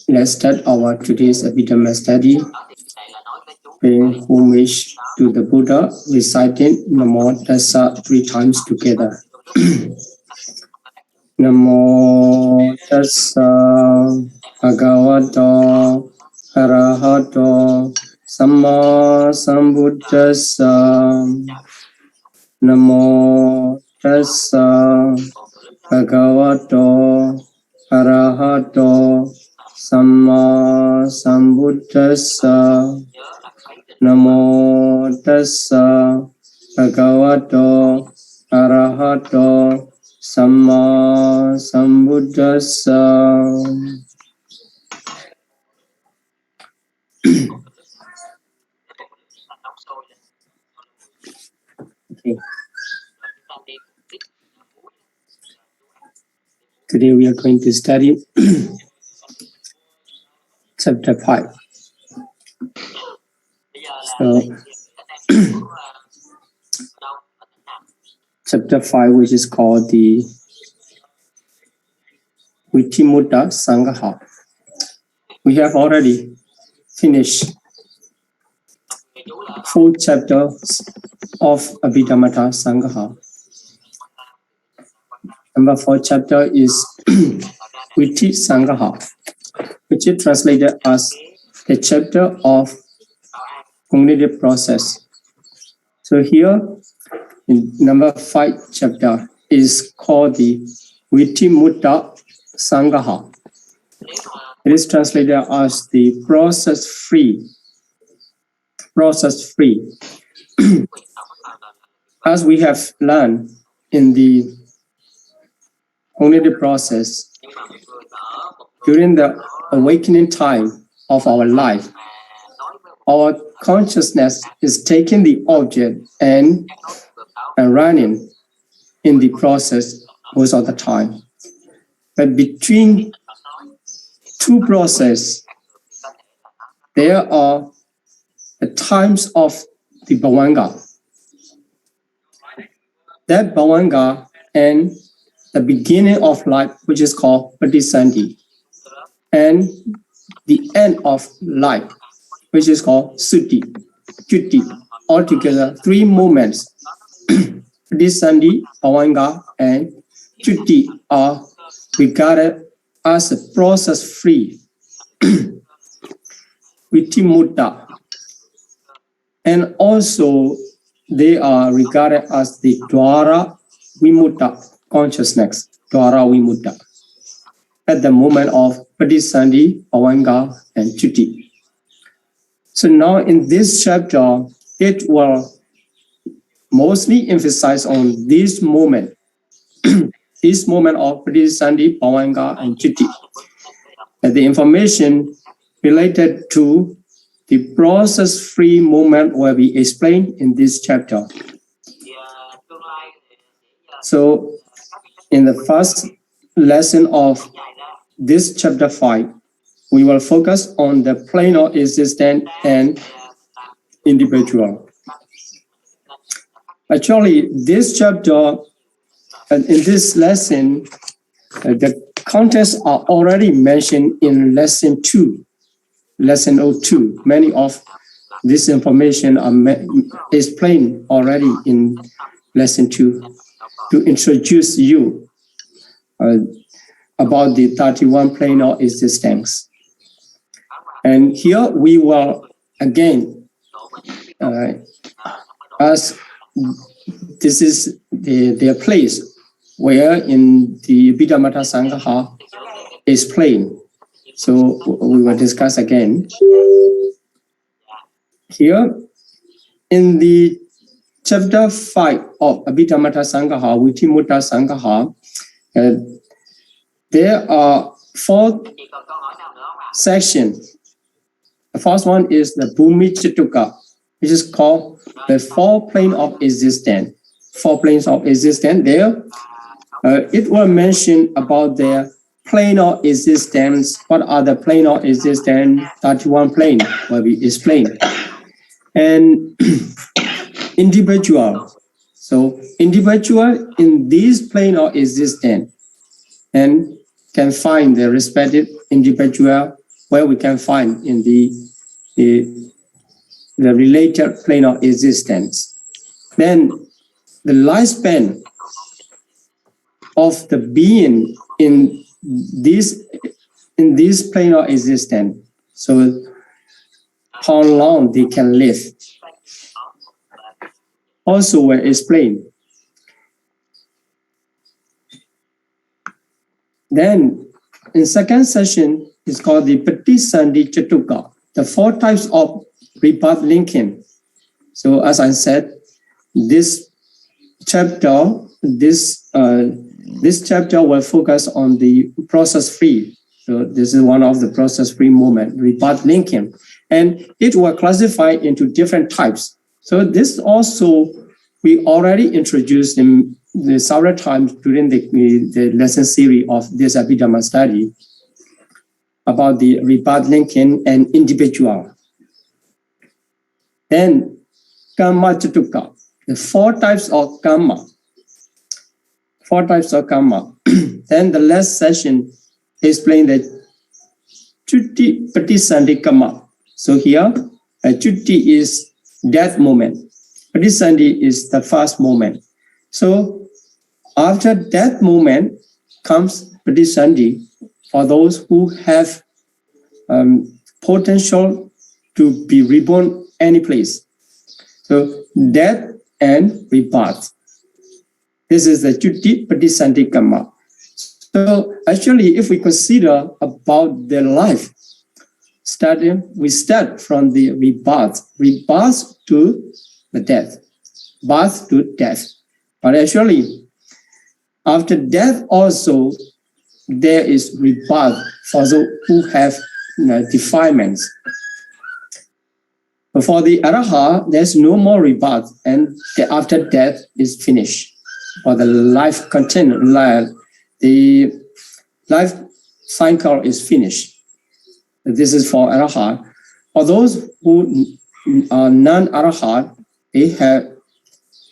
Let's start our today's Abhidhamma study. Paying homage to the Buddha, reciting Namo Tassa 3 times together. Namo Tassa Bhagavato Arahato Samma Sambuddhassa. Namo Tassa Bhagavato Arahato Samma Sambuddhassa. Namo Tassa Bhagavato Arahato Samma Sambuddhassa. Okay. Today we are going to study chapter 5. So, chapter 5, which is called the Vittimutta Sangha. We have already finished 4 chapters of Abhidhamma Sangha. Number 4 chapter is Vitti Sangha, which is translated as the chapter of cognitive process. So here, in number 5 chapter is called the Vittimutta Sangha. It is translated as the process-free. Process-free. As we have learned in the cognitive process, during the awakening time of our life, our consciousness is taking the object and running in the process most of the time. But between 2 processes, there are the times of the bhavanga. That bhavanga and the beginning of life, which is called patisandhi, and the end of life, which is called sutti, chutti. Altogether, 3 moments. Patisandhi, bhavanga, and chutti are regarded as a process-free vittimutta. And also, they are regarded as the dwara vimutta consciousness, dwara vimutta, at the moment of patisandhi, bhavanga, and chutti. So now in this chapter, it will mostly emphasize on this moment, this moment of patisandhi, bhavanga, and chutti. And the information related to the process-free moment will be explained in this chapter. So, in the first lesson of this chapter 5, we will focus on the plane of existence and individual. Actually, this chapter, in this lesson, the contents are already mentioned in lesson 2. Lesson 02. Many of this information are explained already in lesson 2 to introduce you about the 31 plane of existence. And here we will again ask, this is their place where in the Abhidhamma Sangha is explained. So we will discuss again. Here, in the chapter 5 of Abhidhamma Sangha, Vittimutta Sangha, there are 4 sections. The first one is the Bhumi Chituka, which is called the 4 planes of existence. 4 planes of existence. There, it will mention about their plane of existence. What are the plane of existence? 31 plane will be explained. And individual. So individual in this plane of existence and can find the respective individual where we can find in the related plane of existence. Then the lifespan of the being in this plane of existence, so how long they can live, also were explained. Then in second session is called the Patisandhi Chatuka, the 4 types of rebirth linking. So as I said, this chapter will focus on the process-free. So this is one of the process-free movement, rebirth linking, and it will classify into different types. So this also we already introduced in the several times during the lesson series of this Abhidhamma study about the rebirth linking and individual. Then Karma Chatuka, the 4 types of karma. 4 types of karma. Then the last session explained the Chutti Patisandhi karma. So here, Chutti is death moment. Patisandhi is the first moment. So after that moment comes Patisandhi for those who have potential to be reborn any place. So death and rebirth. This is the Chutti Patisandhi karma. So actually, if we consider about their life, we start from the rebirth to the death, birth to death. But actually, after death also, there is rebirth for those who have defilements. But for the Arahant, there's no more rebirth, and after death is finished. Or the life the life cycle is finished. This is for Arahant. For those who are non-Arahant, they have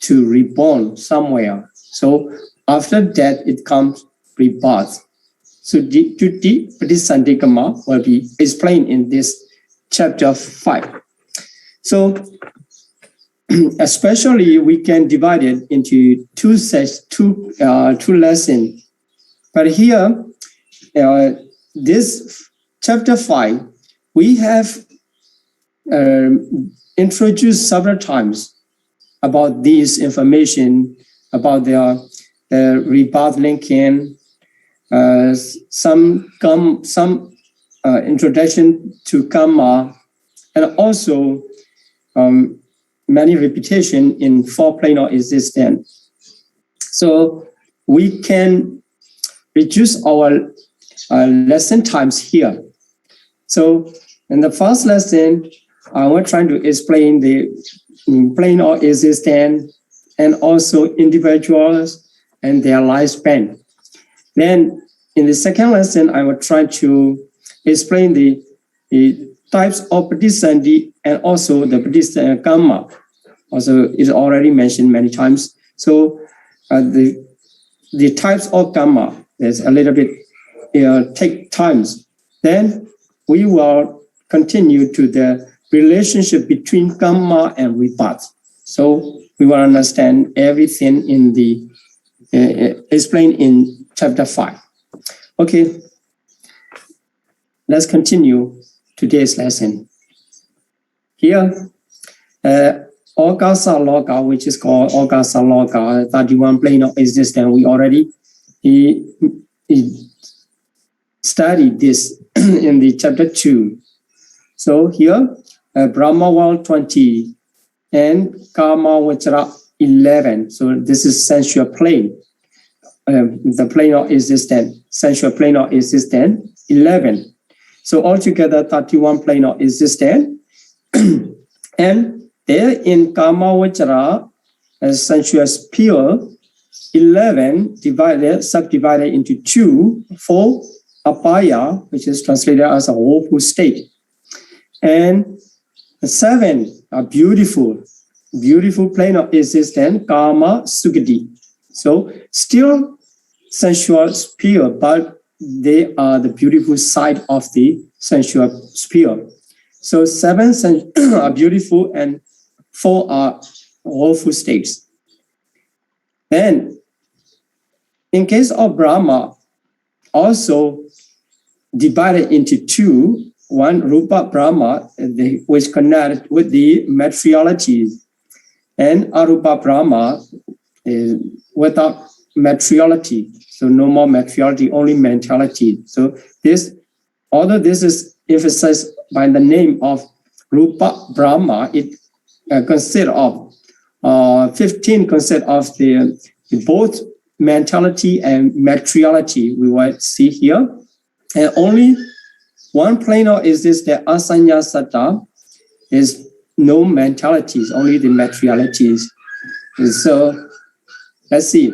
to reborn somewhere. So after death, it comes rebirth. So Chutti Patisandhi karma will be explained in this chapter 5. So especially we can divide it into two lessons. But here, this chapter 5, we have introduced several times about this information, about their rebirth linking, some introduction to karma, and also many repetition in 4 plane of existence. So we can reduce our lesson times here. So in the first lesson, we're trying to explain the plane of existence and also individuals and their lifespan. Then in the second lesson, I will try to explain the types of Patisandhi and also the Patisandhi karma. Also, it's already mentioned many times. So the types of karma is a little bit take times. Then we will continue to the relationship between karma and rebirth. So we will understand everything in the explained in chapter 5. Okay, let's continue today's lesson. Here, Agasa Loka, which is called Agasa Loka, 31 plane of existence, we already studied this in the chapter 2. So here, Brahma world 20 and Kama Vajra 11. So this is sensual plane. The plane of existence, sensual plane of existence, 11. So altogether 31 plane of existence. And there in Kama Vajra, sensual sphere, 11 subdivided into 2 for Abaya, which is translated as a woeful state. And 7 are beautiful plane of existence, Kama Sugati. So still sensual sphere, but they are the beautiful side of the sensual sphere. So 7 are beautiful and 4 are woeful states. Then, in case of Brahma, also divided into 2. One, Rupa Brahma, which connect with the materiality, and Arupa Brahma is without materiality. So no more materiality, only mentality. So this, although this is emphasized by the name of Rupa Brahma, it consists of 15 concept of the both mentality and materiality we will see here. And only one planar is this, the asanya satta, is no mentalities, only the materialities. And so let's see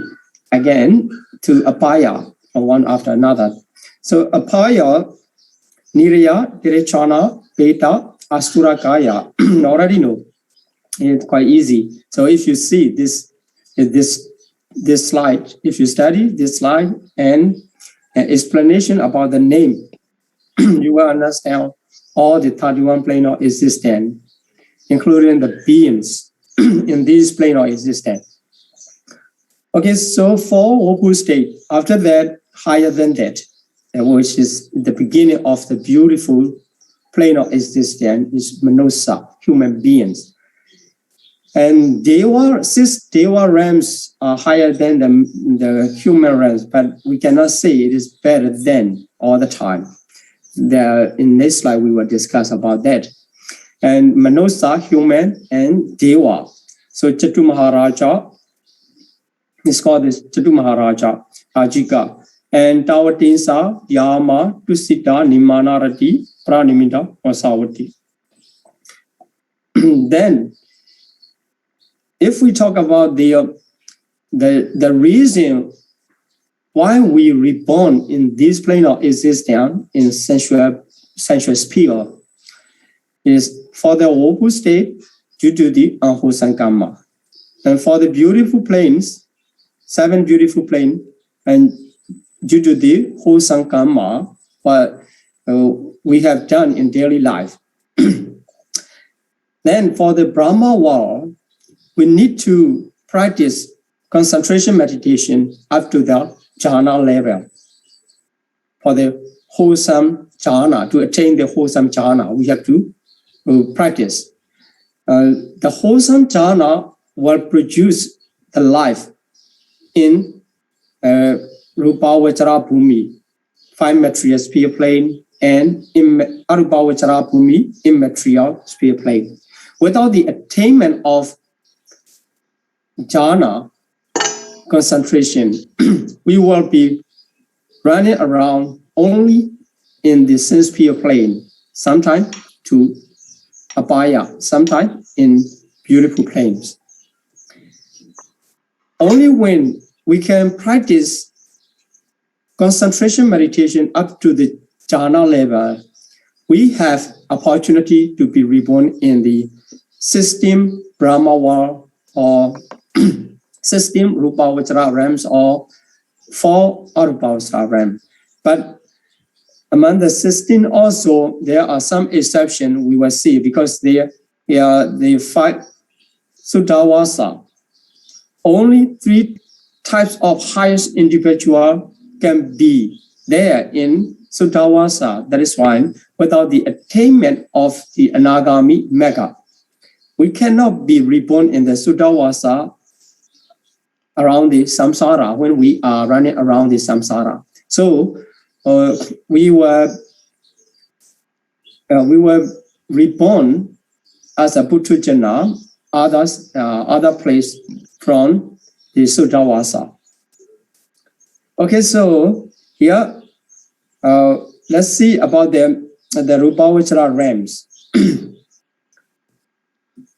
again to Abaya, one after another. So Abaya, Niraya, Direchana, Beta, Asura Kaya, already know. It's quite easy. So if you see this slide, if you study this slide and an explanation about the name, you will understand all the 31 planar existence, including the beings in these planar existence. Okay, so for woeful state, after that, higher than that, which is the beginning of the beautiful planar existence, is Manusa, human beings. And six Deva realms are higher than the human realms, but we cannot say it is better than all the time. In this slide, we will discuss about that. And Manusa, human, and Deva. So Chatu Maharaja is called this Chatu Maharaja, Ajika. And Tawatinsa, Yama, Tusita, Nimanarati, Pranimita, Vasavati. Then, if we talk about the reason why we reborn in this plane of existence in sensual sphere is for the woeful state due to the unwholesome karma. And for the beautiful planes, 7 beautiful planes, and due to the wholesome karma, what we have done in daily life. Then for the Brahma world, we need to practice concentration meditation up to the jhana level. For the wholesome jhana, to attain the wholesome jhana, we have to practice. The wholesome jhana will produce the life in Rupa Vajra Bhumi, 5 material sphere plane, and in Arupa Vajra Bhumi, immaterial sphere plane. Without the attainment of jhana concentration, we will be running around only in the sense sphere plane, sometimes to Abaya, sometimes in beautiful planes. Only when we can practice concentration meditation up to the jhana level, we have opportunity to be reborn in the system Brahma world or system Rupa Vajra realms or 4 Arupa Vajra realms. But among the 16 also, there are some exceptions we will see because they are the 5 Suddhavasa. Only 3 types of highest individual can be there in Suddhavasa. That is why without the attainment of the Anagami Mega, we cannot be reborn in the Suddhavasa around the samsara when we are running around the samsara. So we were reborn as a Puthujana, other place from the Suddhavasa. Okay, so here let's see about the Rupa Vajra realms.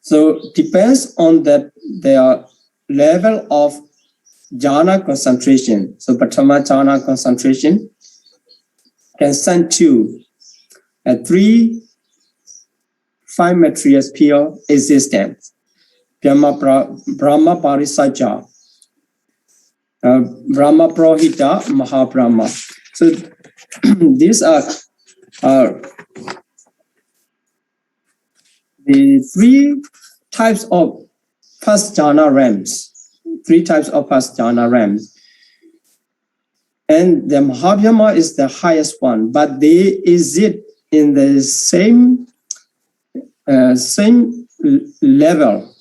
So depends on their level of jhana concentration. So Pratama jhana concentration can send to 3 5 material sphere existence. Brahma Parisaja, Brahma Prohita, Mahabrahma. So these are the three types of first jhana realms. Three types of first jhana realms. And the Mahavyama is the highest one, but they exist in the same level.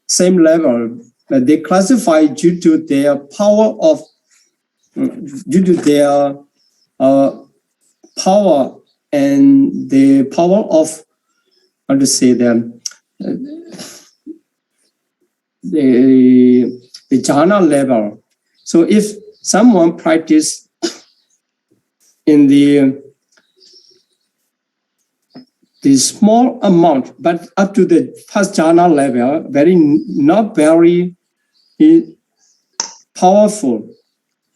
Same level. They classify due to their power of, power and the power of, how to say them, the jhana level. So if someone practice in the small amount, but up to the first jhana level, not very powerful,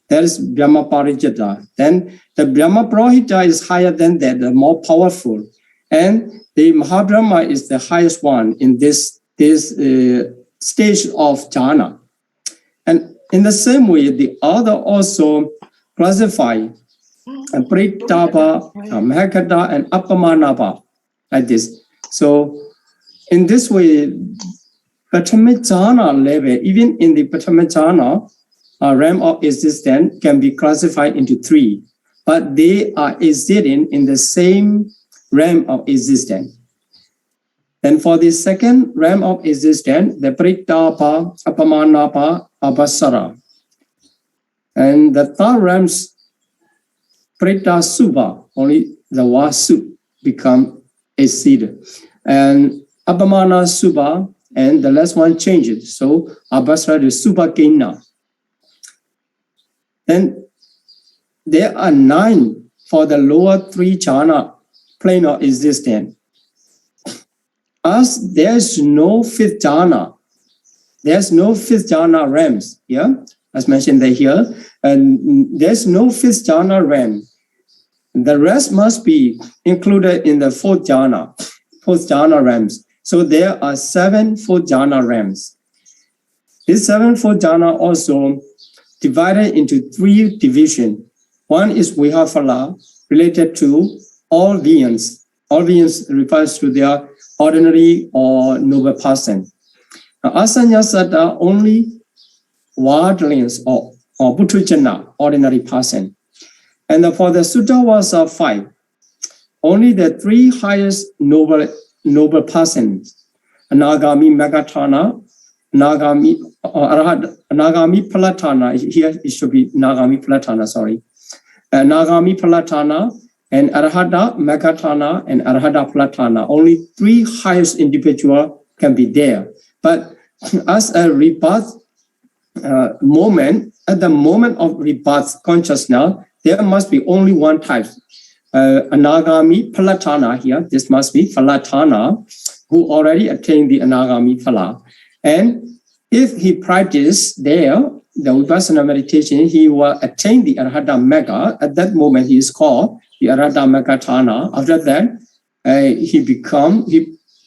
that is Brahma Parijata. Then the Brahma Prohita is higher than that, the more powerful. And the Mahabrahma is the highest one in this stage of jhana. And in the same way, the other also classify Pritapa, Mahakata, and Apamanapa like this. So in this way, Patamajhana level, even in the Patamajhana realm of existence, can be classified into three, but they are existing in the same realm of existence. Then for the second realm of existence, the Pritapa, Apamanapa, Abasara. And the third realms, Prita Subha, only the Vasu become a seed. And Apamana Subha, and the last one changes. So Abasara is Subha Kena. Then there are 9 for the lower 3 jhana plane of existence. As there's no 5th jhana, there's no 5th jhana realms here, as mentioned here, and there's no 5th jhana realm. The rest must be included in the 4th jhana realms. So there are 7 4th jhana realms. These 7 4th jhana also divided into 3 divisions. One is Vihafala, related to all beings. All beings refers to their ordinary or noble person. Now, Asanyasata, only worldlings or Puthujana, ordinary person. And for the Suttavasa 5, only the 3 highest noble persons, Anagami Megatana, Nagami Palatana, here it should be Nagami Palatana, sorry. Nagami Palatana, and Arhata Megatana, and Arhata Palatana. Only 3 highest individual can be there. But as a rebirth moment, at the moment of rebirth consciousness, there must be only one type. Anagami Palatana here, this must be Palatana, who already attained the Anagami Phala. And if he practiced there, the Vipassana meditation, he will attain the Arhata Mega. At that moment, he is called the Arhata Megatana. After that, he become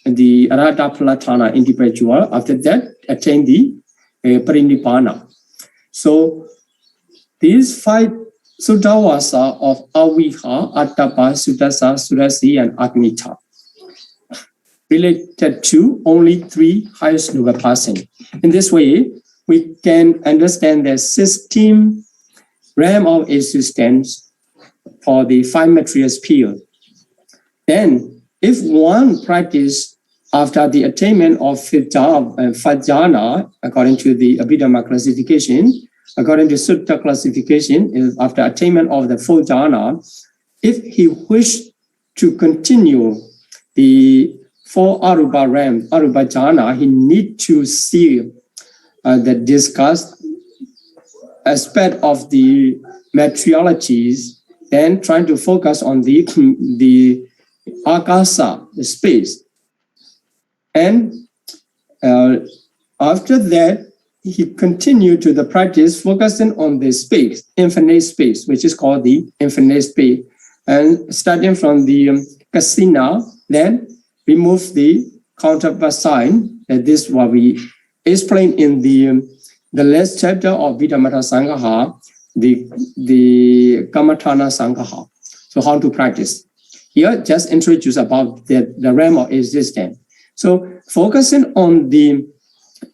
the Arhata Palatana individual. After that, attain the Parinibbana. So these 5 Suttavasa of Aviha, Attapa, Sudasa, Sudasi, and Agnita, related to only 3 highest noble persons. In this way, we can understand the system realm of existence for the 5 material sphere. Then, if one practice after the attainment of 5th jhana, according to the Abhidhamma classification, according to Sutta classification, after attainment of the 4th jhana, if he wished to continue the 4 arupa realm, arupa jhana, he need to see the discussed aspect of the materialities, then trying to focus on the akasa, the space. And after that, he continued to the practice focusing on the space, infinite space, which is called the infinite space. And starting from the kasina, then remove the counterpart sign. And this is what we explained in the last chapter of Vidhamata Sangaha. the Kamathana Sangha. So how to practice. Here, just introduce about the realm of existence. So focusing on the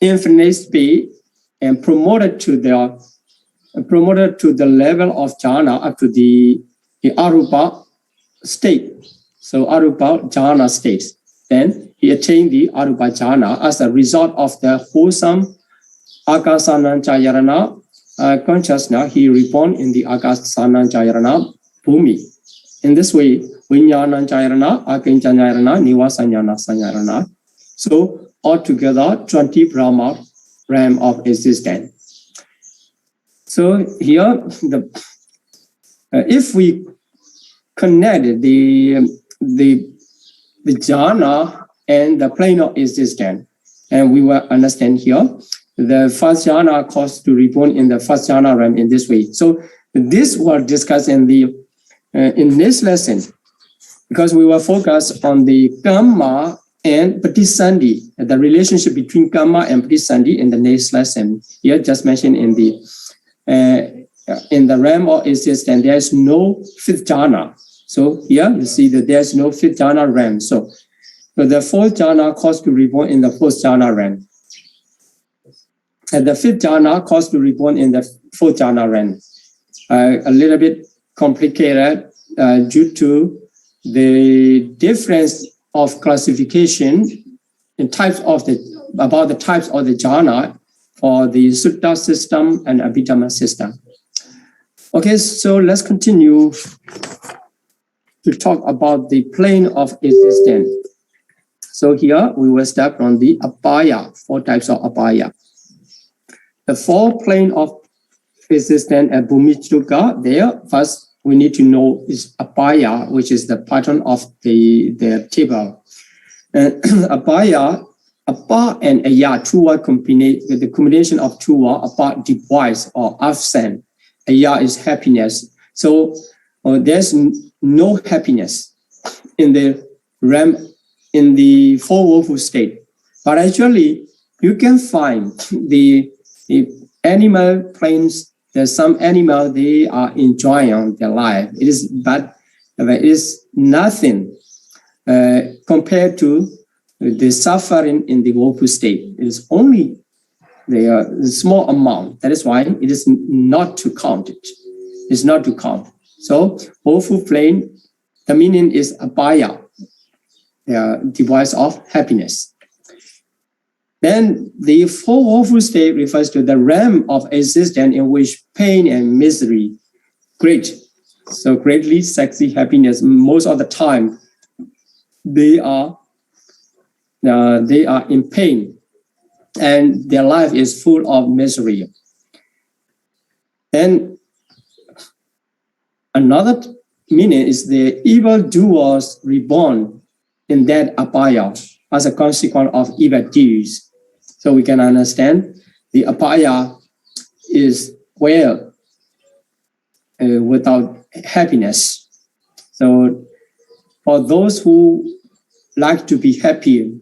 infinite space and promoted to the level of jhana up to the arupa state. So arupa jhana states. Then he attained the arupa jhana as a result of the wholesome akasananjayarana consciousness. He reborn in the akasananjayarana bhumi. In this way, Vinyananjayarana, Akinjanayarana, Nivasanyana Sanyarana. So altogether 20 Brahma realm of existence. So here, if we connect the jhana and the plane of existence, and we will understand here, the first jhana caused to reborn in the first jhana realm in this way. So this was discussed in this lesson, because we will focus on the karma and patisandhi, the relationship between karma and patisandhi in the next lesson. Here, just mentioned in the realm of existence, there is no fifth jhana. So here you see that there is no fifth jhana realm. So the fourth jhana caused to reborn in the fourth jhana realm, and the fifth jhana caused to reborn in the fourth jhana realm. A little bit complicated due to the difference of classification in types of the types of the jhana for the Sutta system and Abhidhamma system. Okay, so let's continue to talk about the plane of existence. So here we will start from the Abaya, 4 types of Abaya. The 4 plane of existence at Bhumi there, first we need to know is Abaya, which is the pattern of the table. And Abaya, Apa and Aya, two word combination, the combination of 2 words, Apa device or absent. Aya is happiness. So there's no happiness in the realm, in the 4 woeful state. But actually, you can find the animal planes. There's some animal, they are enjoying their life. But it is nothing compared to the suffering in the woeful state. It is only the small amount. That is why it is not to count it. It's not to count. So woeful plane, the meaning is Abaya, the device of happiness. Then the 4 woeful state refers to the realm of existence in which pain and misery great. So greatly sexy happiness, most of the time they are in pain and their life is full of misery. Then another meaning is the evildoers reborn in that Abaya as a consequence of evil deeds. So we can understand the Abaya is where without happiness. So for those who like to be happy,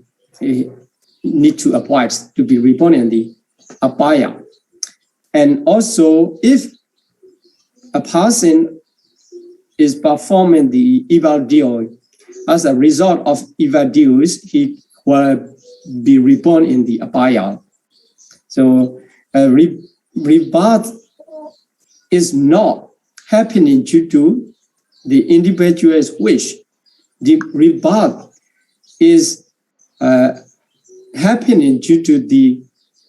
need to avoid to be reborn in the Abaya. And also, if a person is performing the evil deed, as a result of evil deeds, he will be reborn in the Abaya. So rebirth is not happening due to the individual's wish. The rebirth is happening due to the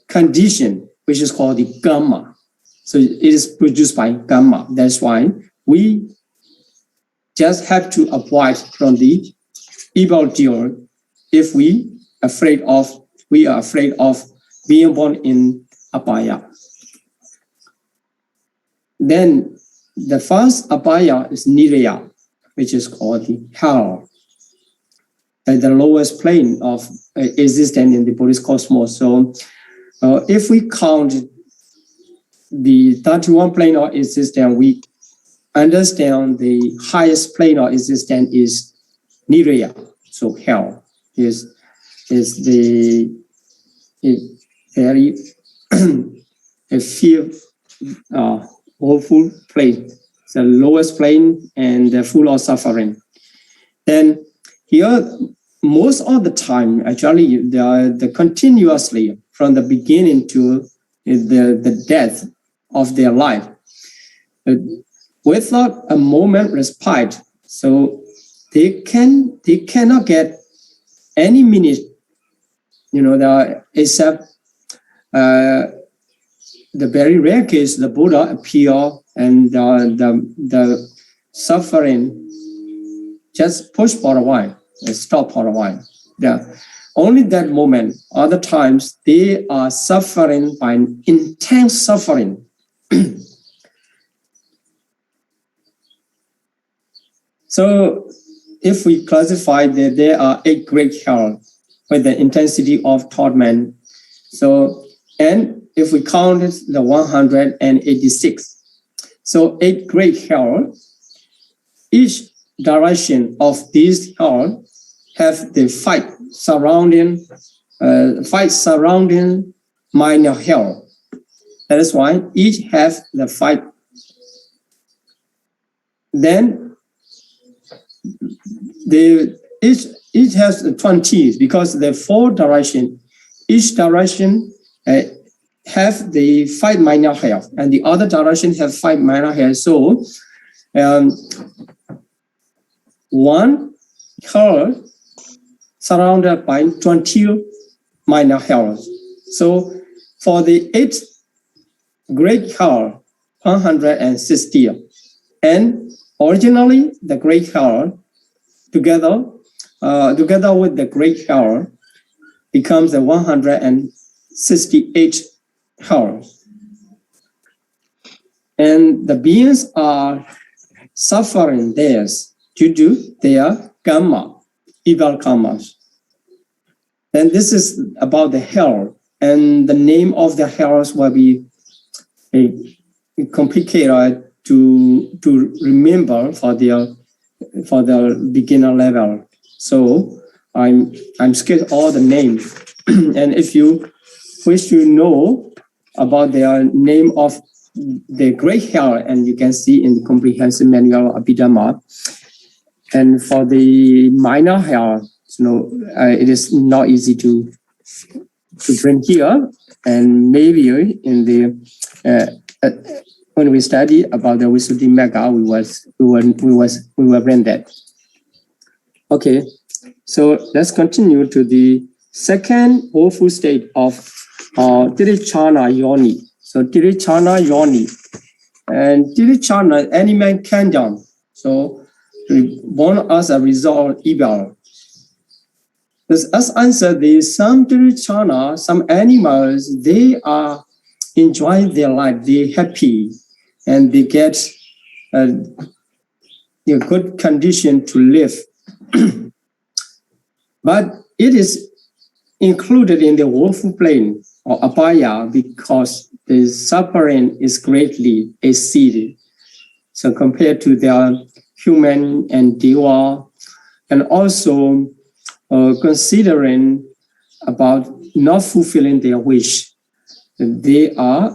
condition, which is called the karma. So it is produced by karma. That's why we just have to avoid from the evil deed if we are afraid of being born in Abaya. Then the first Abaya is Niraya, which is called the hell, the lowest plane of existence in the Buddhist cosmos. So if we count the 31 plane of existence, we understand the highest plane of existence is Niraya. So hell is the very fear woeful plane, the lowest plane, and full of suffering. Then here, most of the time, actually, the continuously from the beginning to the death of their life, without a moment respite. So they cannot get any minute, except the very rare case the Buddha appear and the suffering just push for a while and stop for a while. Yeah. Only that moment. Other times they are suffering by intense suffering. So if we classify that there are 8 great hell with the intensity of torment. So, and if we count it, the 186. So 8 great hell, each direction of these hell have the fight surrounding minor hell. That is why each have the fight. Then each has 20 because the 4 direction, each direction have the 5 minor hell, and the other direction have 5 minor hell. So one hell surrounded by 20 minor hells. So for the 8 great hell, 160, and originally the great hell together with the great hell becomes a 168 hell. And the beings are suffering theirs due to their karma, evil karmas. And this is about the hell, and the name of the hells will be complicated to remember for the beginner level. So I'm skipped all the names. And if you wish to know about the name of the great hell, and you can see in the comprehensive manual of Abhidharma. And for the minor hell, it is not easy to bring here. And maybe in the when we study about the Visuddhi Magga, we will bring that. Okay, so let's continue to the second woeful state of Tirichana Yoni. So Tirichana Yoni, and Tirichana, animal kingdom. So born as a result evil. As answered, some Tirichana, some animals, they are enjoying their life, they happy, and they get a good condition to live. But it is included in the woeful plane or Abaya because the suffering is greatly exceeded. So compared to their human and deva, and also considering about not fulfilling their wish, they are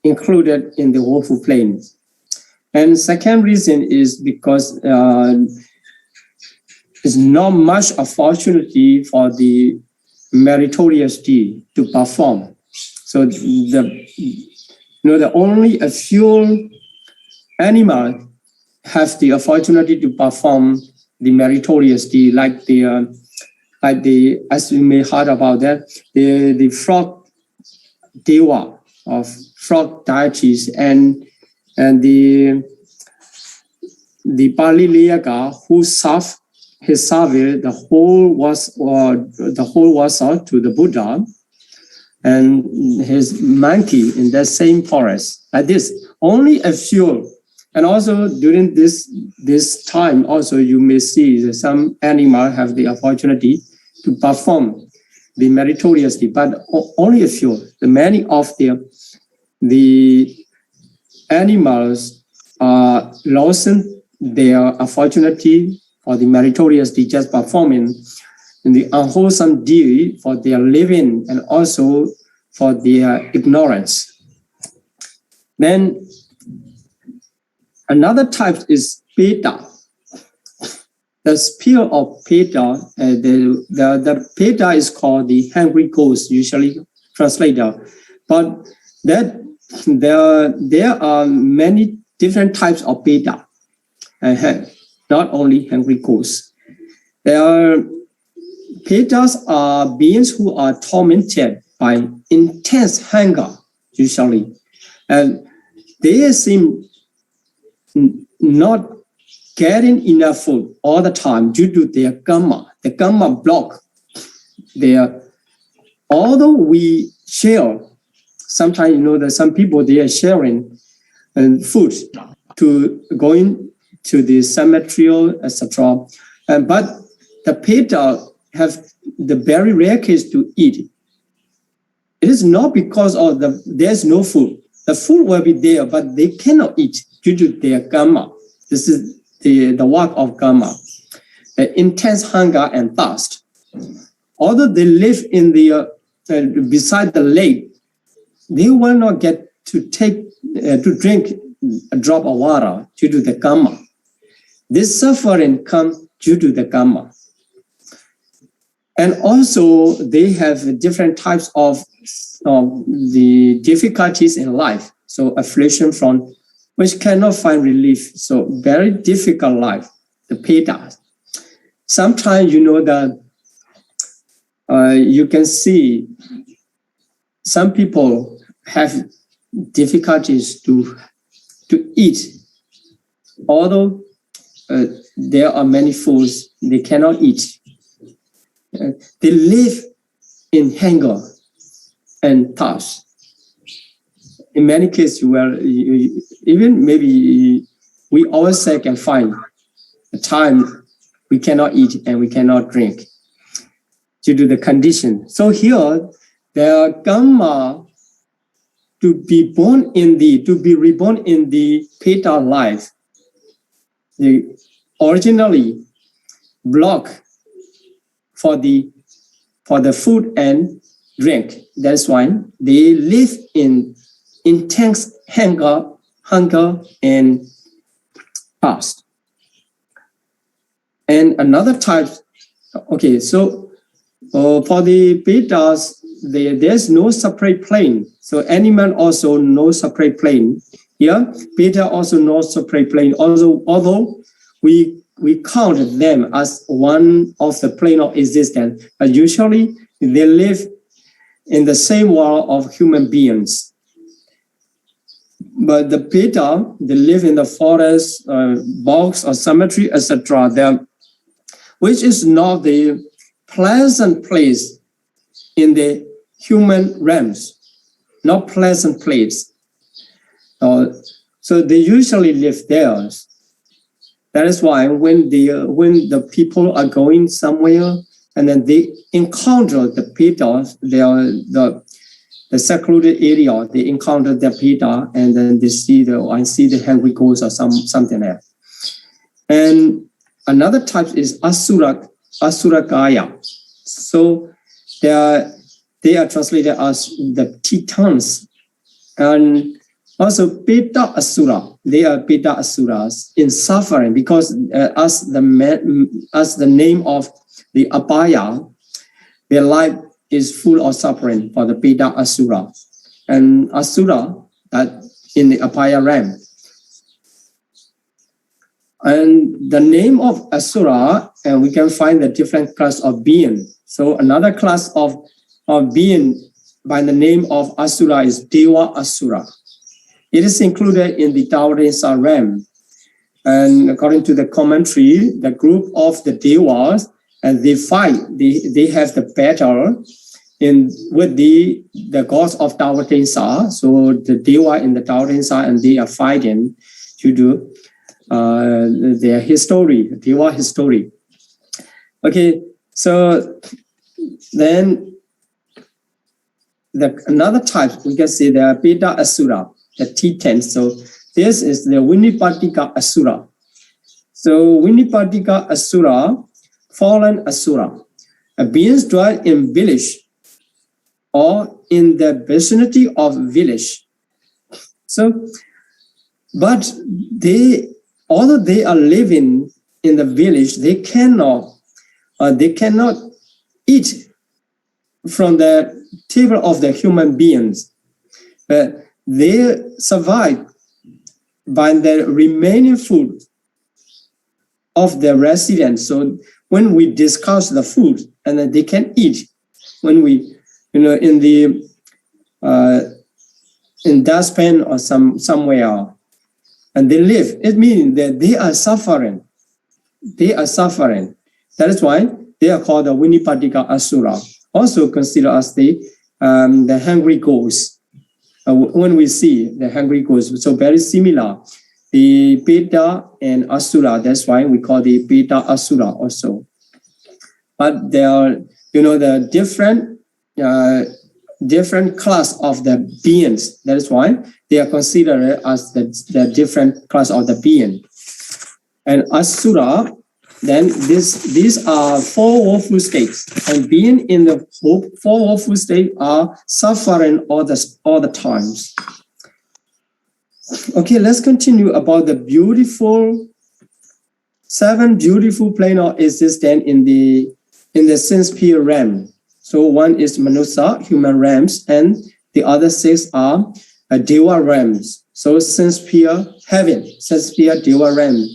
included in the woeful plane. And second reason is because it's not much opportunity for the meritorious deed to perform. So the only a few animals have the opportunity to perform the meritorious deed, like the as you may heard about that, the frog deva of frog deities, and the Pali Liyaga who served his service the whole Vasa to the Buddha, and his monkey in that same forest. Like this, only a few. And also during this time, also you may see that some animals have the opportunity to perform the meritoriously, but only a few. The many of the animals are losing their opportunity for the meritoriously, just performing in the unwholesome deed for their living and also for their ignorance. Then Another type is Peta. The spirit of Peta, the Peta is called the hungry ghost, usually translated. But that there are many different types of Peta, not only hungry ghosts. Petas are beings who are tormented by intense hunger, usually, and they seem not getting enough food all the time due to their karma. The karma block their. Although we share, sometimes that some people they are sharing food to going to the cemetery, etc. But the Peta have the very rare case to eat. It is not because of there's no food. The food will be there, but they cannot eat due to their karma. This is the work of karma, the intense hunger and thirst. Although they live in the beside the lake, they will not get to drink a drop of water due to the karma. This suffering comes due to the karma. And also they have different types of the difficulties in life. So affliction from which cannot find relief. So very difficult life, the Peta. Sometimes that you can see some people have difficulties to eat. Although there are many foods they cannot eat. They live in hunger and thirst. In many cases, even maybe we always say can find a time we cannot eat and we cannot drink due to the condition. So here, the karma to be reborn in the Peta life, they originally block for the food and drink. That's why they live in intense hunger and thirst. And another type, okay, so for the Petas, there's no separate plane. So animal also no separate plane. Here, Peta also no separate plane. Although we count them as one of the plane of existence, but usually they live in the same world of human beings. But the Peta, they live in the forest, bogs, or cemetery, etc. Which is not the pleasant place in the human realms, not pleasant place. So they usually live there. That is why when the people are going somewhere and then they encounter the Petas, the secluded area, they encounter the Peta and then they see the hungry ghost or something else. And another type is Asuragaya. So they are translated as the Titans. And also Peta Asura. They are Peta Asuras in suffering because as the name of the Abaya, their life is full of suffering for the Peta Asura. And Asura in the Abaya realm. And the name of Asura, and we can find the different class of being. So another class of being by the name of Asura is Deva Asura. It is included in the Taorinsa realm. And according to the commentary, the group of the Devas, and they fight, they have the battle with the gods of Taorinsa. So the Deva in the Taorinsa, and they are fighting to do their history, Deva history. Okay, so then another type, we can say the Peta Asura, the T10. So this is the Vinipatika Asura. So Vinipatika Asura, Fallen Asura, beings dwell in village or in the vicinity of village. So But although they are living in the village, they cannot eat from the table of the human beings. But they survive by the remaining food of the residents. So when we discuss the food, and then they can eat, when we, in the in dustbin or somewhere, and they live, it means that they are suffering. They are suffering. That is why they are called the Vinipatika Asura, also considered as the hungry ghosts. When we see the hungry ghosts, so very similar. The Beta and Asura, that's why we call the Beta Asura also. But there are, the different class of the beings. That is why they are considered as the different class of the being. And Asura, then these are four woeful states, and being in the four woeful states are suffering all the times. Okay, let's continue about the seven beautiful planar existence in the sense-sphere realm. So one is Manusa, human realms, and the other six are Deva realms. So sense-sphere heaven, sense-sphere Deva realm.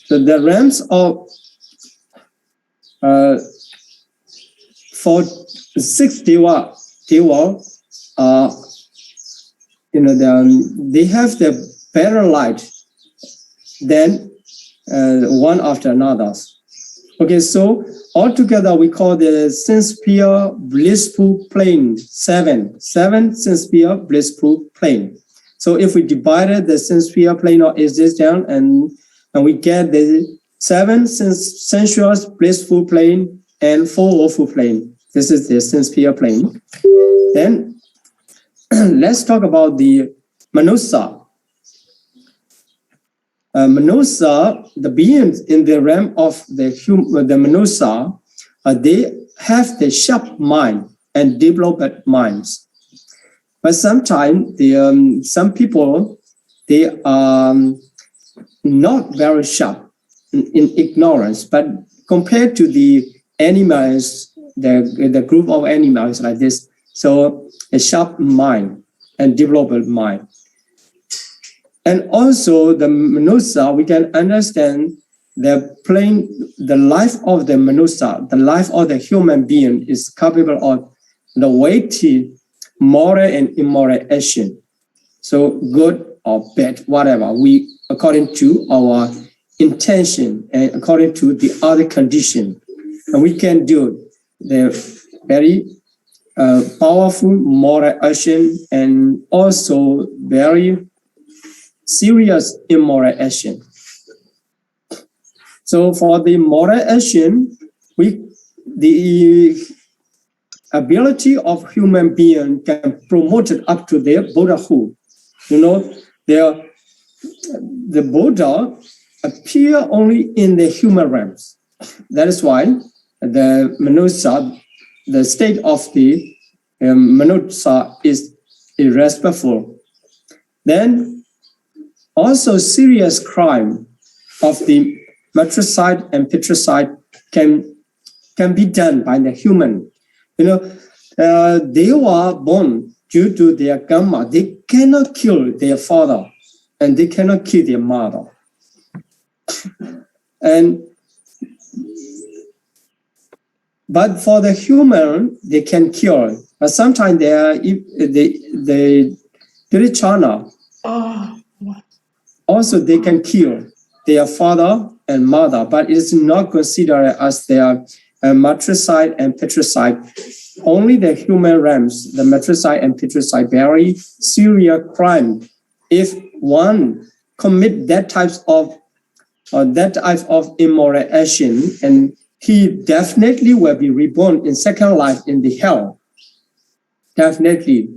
So the realms of for six Deva are, they have the better light than one after another. Okay, so altogether we call the sense-sphere blissful plane seven sense-sphere blissful plane. So if we divided the sense-sphere plane of existence and we get the seven sensuous blissful plane and four woeful plane. This is the sense-sphere plane. Then let's talk about the Manusa. Manusa, the beings in the realm of the Manusa, they have the sharp mind and developed minds. But sometimes some people, they are not very sharp in ignorance, but compared to the animals, the group of animals like this, so a sharp mind and developed mind. And also the Manusa, we can understand the life of the Manusa, the life of the human being is capable of the weighty moral and immoral action. So good or bad, whatever, according to our intention and according to the other condition. And we can do the very powerful moral action and also very serious immoral action. So for the moral action, the ability of human being can promote it up to their Buddhahood. The Buddha appear only in the human realms. That is why the Manusa, the state of the Manusa is irrespectful. Then also serious crime of the matricide and patricide can be done by the human. They were born due to their karma. They cannot kill their father and they cannot kill their mother. But for the human, they can kill. But sometimes the Pirichana, also they can kill their father and mother, but it is not considered as their matricide and patricide. Only the human realms, the matricide and patricide, very serious crime. If one commit that type of immoral action, and he definitely will be reborn in second life in the hell. Definitely.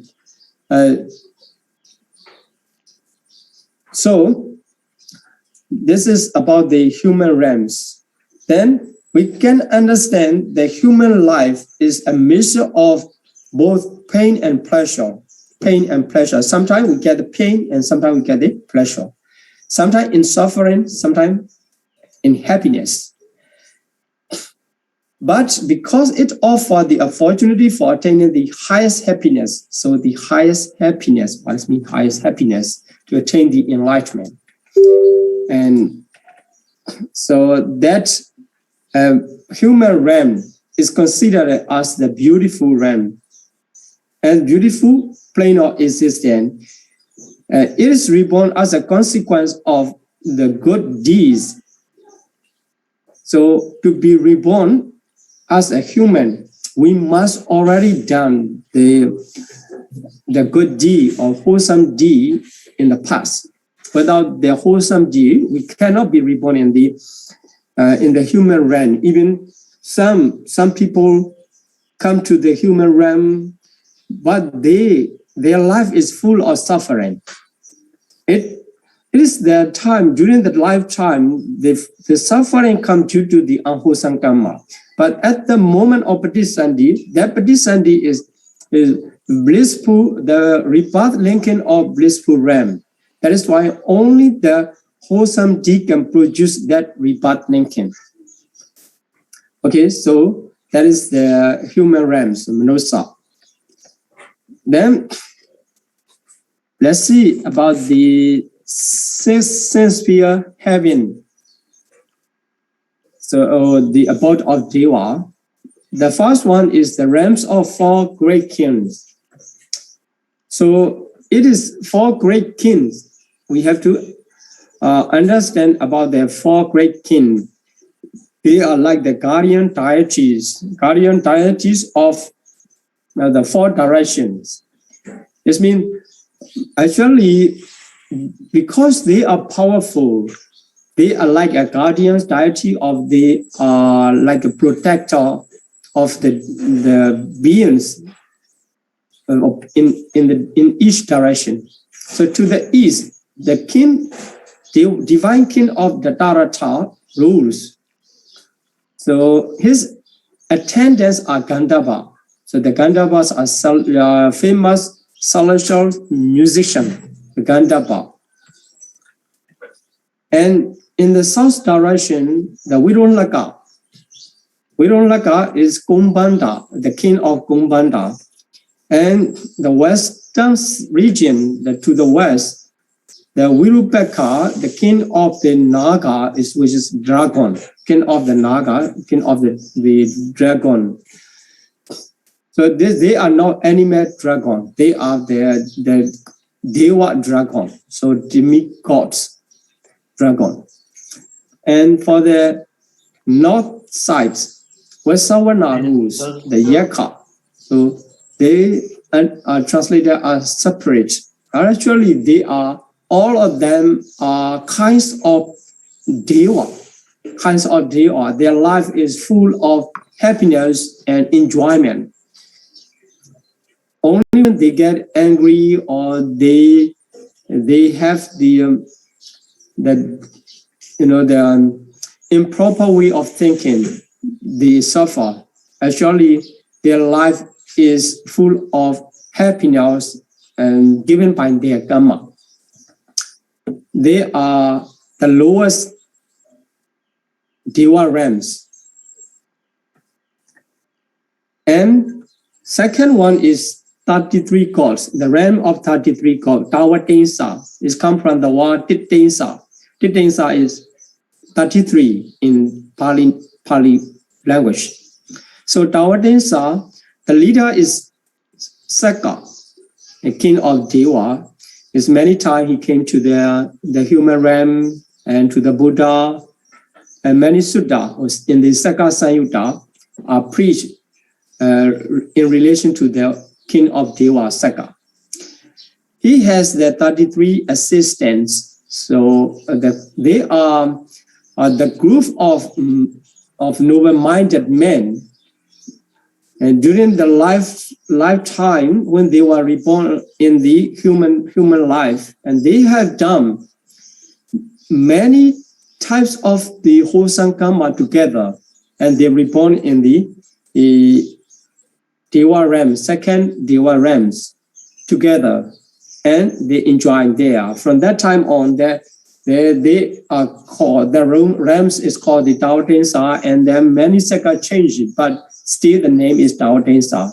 So this is about the human realms. Then we can understand the human life is a mixture of both pain and pleasure. pain and pleasure. Sometimes we get the pain and sometimes we get the pleasure. Sometimes in suffering, sometimes in happiness. But because it offers the opportunity for attaining the highest happiness, so the highest happiness, what does it mean highest happiness? To attain the enlightenment. And so that human realm is considered as the beautiful realm. And beautiful plane of existence. It is reborn as a consequence of the good deeds. So to be reborn as a human, we must already done the good deed or wholesome deed in the past. Without the wholesome deed, we cannot be reborn in the human realm. Even some people come to the human realm, but their life is full of suffering. It is their time, during the lifetime, the suffering comes due to the unwholesome karma. But at the moment of Patisandhi, that Patisandhi is blissful, the rebirth linking of blissful realm. That is why only the wholesome deed can produce that rebirth linking. Okay, so that is the human realm, so Manosa. Then let's see about the sixth sense sphere heaven. So the abode of Deva. The first one is the realms of four great kings. So it is four great kings. We have to understand about the four great kings. They are like the guardian deities of the four directions. This means actually because they are powerful, they are like a guardian deity of the like a protector of the beings in each direction. So to the east, the divine king of the Dharata rules. So his attendants are Gandharva. So the Gandharvas are famous celestial musicians, the Gandharva. And in the south direction, the Virunlaka. Virunlaka is Kumbanda, the king of Kumbanda. And the western region, to the west, the Virupaka, the king of the Naga, which is dragon, king of the Naga, king of the dragon. So they are not animal dragon. They are the Deva dragon, so demigods dragon. And for the north side, where Savarna rules, the Yaka. So they are translated as separate. Actually, they are all of them are kinds of Deva. Their life is full of happiness and enjoyment. Only when they get angry or they have the improper way of thinking, they suffer. Actually, their life is full of happiness and given by their karma. They are the lowest Deva realms. And second one is 33 gods, the realm of 33 gods. Tawatensa is come from the word Titensa. Titensa is 33 in Pali language. So Tawatensa, the leader is Saka, the king of Deva. Is many times he came to the human realm and to the Buddha, and many sutta in the Saka Sanyutta are preached in relation to the king of Deva, Saka. He has the 33 assistants. So they are the group of noble-minded men. And during the lifetime when they were reborn in the human life, and they have done many types of the wholesome karma together, and they reborn in the Deva realm, second Deva realms. together, and they enjoy there. From that time on, they are called, the realms is called the Tao Ten Sa, and then many sectors changed it, but still the name is Tao Ten Sa.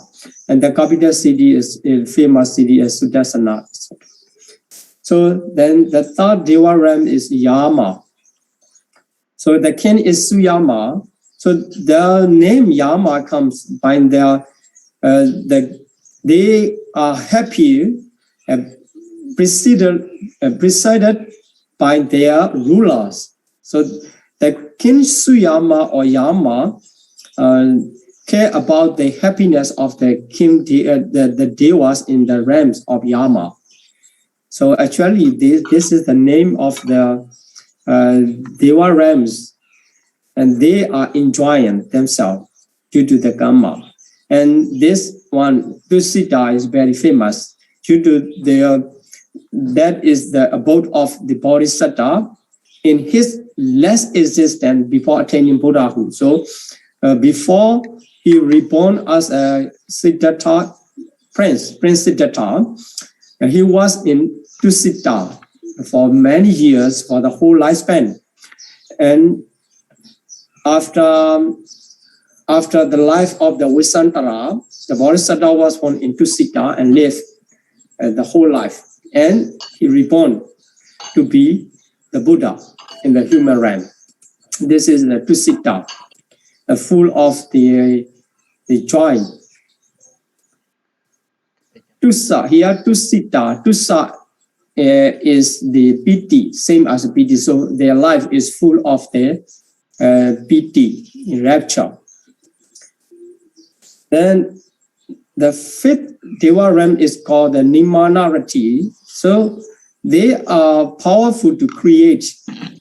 And the capital city is famous city is Sudarsana. So then the third Dewa realm is Yama. So the king is Suyama. So the name Yama comes by their, they are happy, presided by their rulers. So the king Suyama or Yama care about the happiness of the king, the devas in the realms of Yama. So actually, this is the name of the Deva realms, and they are enjoying themselves due to the karma. And this one, Tusita, is very famous due to that is the abode of the Bodhisattva in his last existence before attaining Buddhahood. So before he reborn as a Siddhartha Prince Siddhartha, he was in Tusita for many years, for the whole lifespan. And after the life of the Visantara, the Bodhisattva was born in Tusita and lived the whole life. And he reborn to be the Buddha in the human realm. This is the Tusita, full of the joy. Tusa, here Tusita, Tusa is the piti, same as piti. So their life is full of the piti, rapture. Then the fifth Deva realm is called the Nimanarati. So they are powerful to create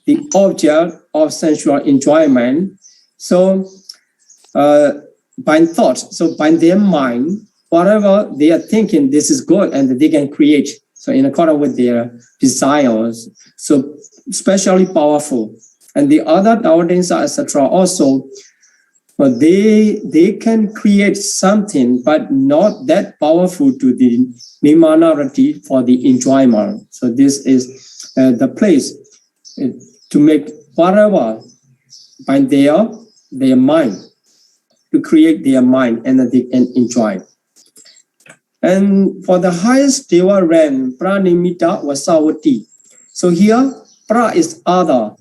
the object of sensual enjoyment. So by thought, so by their mind, whatever they are thinking, this is good, and they can create. So in accordance with their desires, so especially powerful. And the other Taodensa, etc., also, they can create something, but not that powerful to the Nimanarati for the enjoyment. So this is the place to make whatever by their mind, to create their mind, and that they can enjoy. And for the highest Deva realm, Pranimita Vasavati. So here, Pra is other.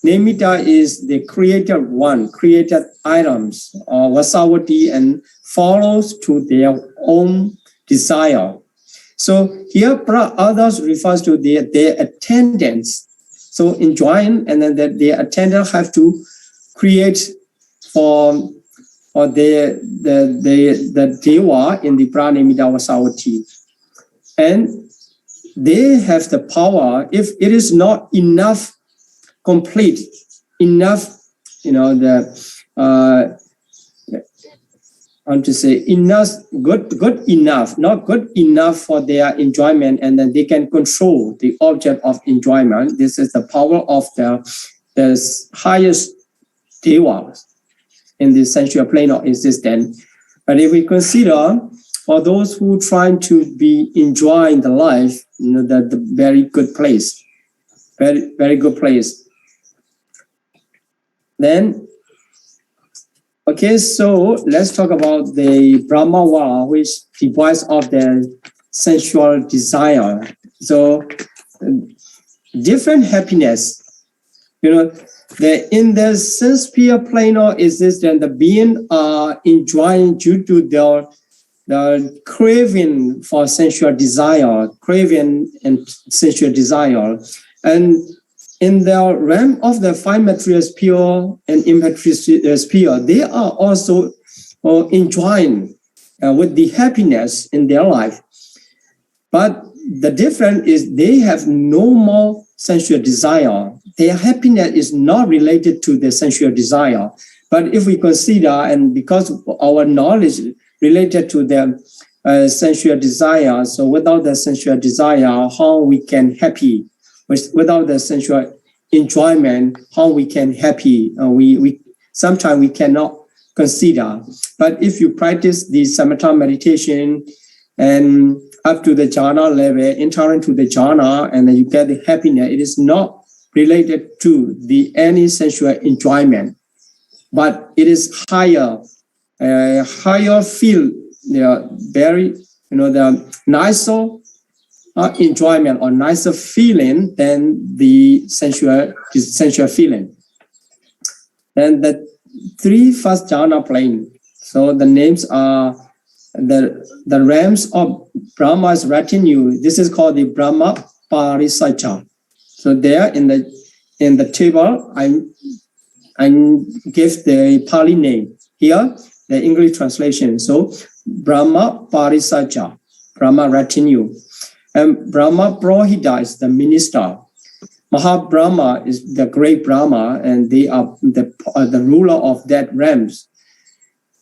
Nimitta is the created one, created items, or Vasavati, and follows to their own desire. So here, Pra others refers to their attendants. So enjoying, and then that their attendant have to create for the Deva in the Pranimita Vasavati. And they have the power, if it is not enough, complete enough, enough, good enough, not good enough for their enjoyment, and then they can control the object of enjoyment. This is the power of the highest devas in the sensual plane of existence. But if we consider for those who try to be enjoying the life, the very good place, very good place. Then, okay, so let's talk about the Brahmavara, which device of the sensual desire. So, different happiness, in the sense plane of existence, the being are enjoying due to the craving for sensual desire, craving and sensual desire. And in the realm of the five material sphere and immaterial sphere, they are also enjoying with the happiness in their life. But the difference is they have no more sensual desire. Their happiness is not related to the sensual desire. But if we consider, and because our knowledge related to the sensual desire, so without the sensual desire, how we can happy? Without the sensual enjoyment, how we can happy? We sometimes we cannot consider. But if you practice the samatha meditation and up to the jhana level, entering to the jhana, and then you get the happiness. It is not related to any sensual enjoyment, but it is higher feel. They are very, the nicer enjoyment or nicer feeling than the sensual feeling. Then the 3 first jhana plane. So the names are the realms of Brahma's retinue. This is called the Brahma Parisacha. So there in the table, I give the Pali name. Here, the English translation. So Brahma Parisacha, Brahma retinue. And Brahma Prohita is the minister. Mahabrahma is the great Brahma, and they are the ruler of that realms.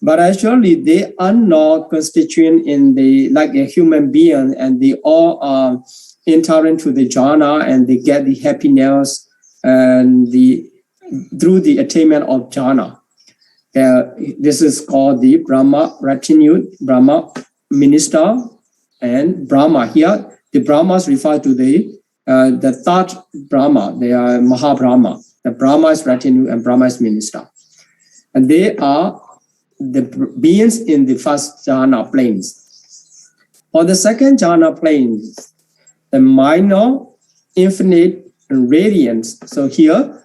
But actually, they are not constituent in like a human being, and they all are entering to the jhana, and they get the happiness and through the attainment of jhana. This is called the Brahma retinue, Brahma minister, and Brahma. Here, the Brahmas refer to the third Brahma. They are Mahabrahma. The Brahma is retinue and Brahma is minister, and they are the beings in the first jhana planes. For the second jhana planes, the minor infinite radiance. So here,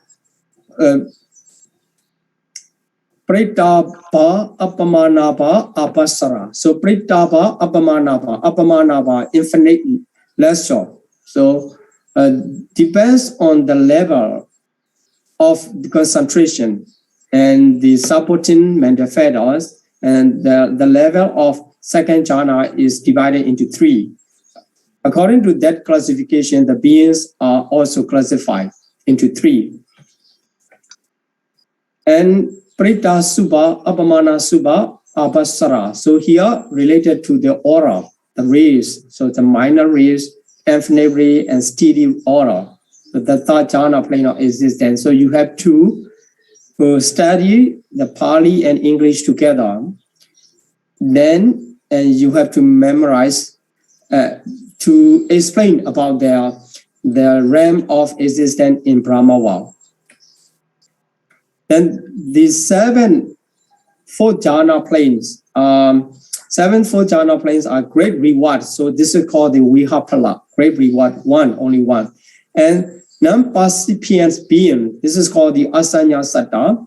Pritapa, Apamanapa, Apasara. So Pritapa, Apamanapa, infinite leisure. So depends on the level of the concentration and the supporting mental factors, and the level of second jhana is divided into 3. According to that classification, the beings are also classified into 3. And Prita Subha, Apamana Subha, Abasara. So here related to the aura, the rays, so the minor rays, infinite ray, and steady aura. So the third jhana plane of existence. So you have to study the Pali and English together. Then you have to memorize to explain about the realm of existence in Brahma world. Then the 7 fourth jhana planes. 7 fourth jhana planes are great reward. So this is called the Vihapala, great reward, only one. And non-percipient being, this is called the Asanya Satta,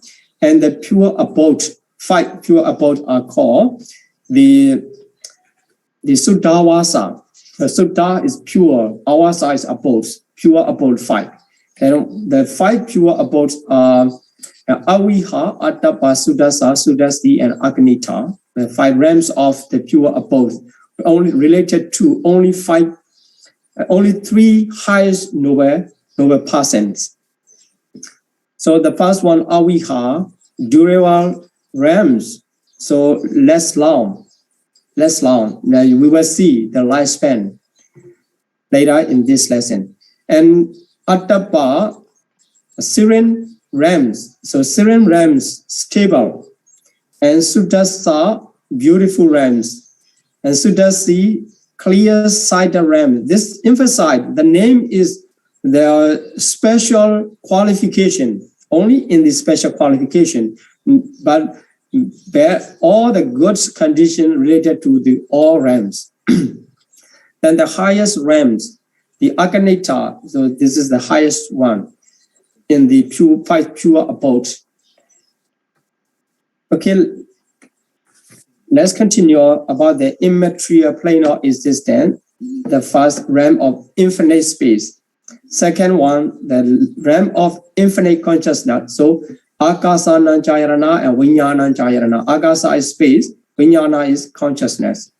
and the pure abode, 5 pure abode are called the Suddhavasa. The Suddha is pure, Avasa is abode, pure abode 5. And the 5 pure abodes are Aviha, Attapa, Suddhasa, Suddhasti, and Agnita, the 5 realms of the pure abode, only related to only 3 highest noble persons. So the first one, Aviha, durable realms, so less long. Now we will see the lifespan later in this lesson. And Attapa, serene realms, so serene realms, stable. And Suddhasa, beautiful realms. And Suddhasi, clear-sighted realms. This emphasizes the name is the special qualification, only in the special qualification, but all the good conditions related to the all realms. Then the highest realms, the Aganita, so this is the highest one in the 5 pure abodes. Okay, let's continue about the immaterial plane of existence, the first realm of infinite space. Second one, the realm of infinite consciousness. So Akasana Jayarana and Vinyana Jayarana. Akasa is space, Vinyana is consciousness.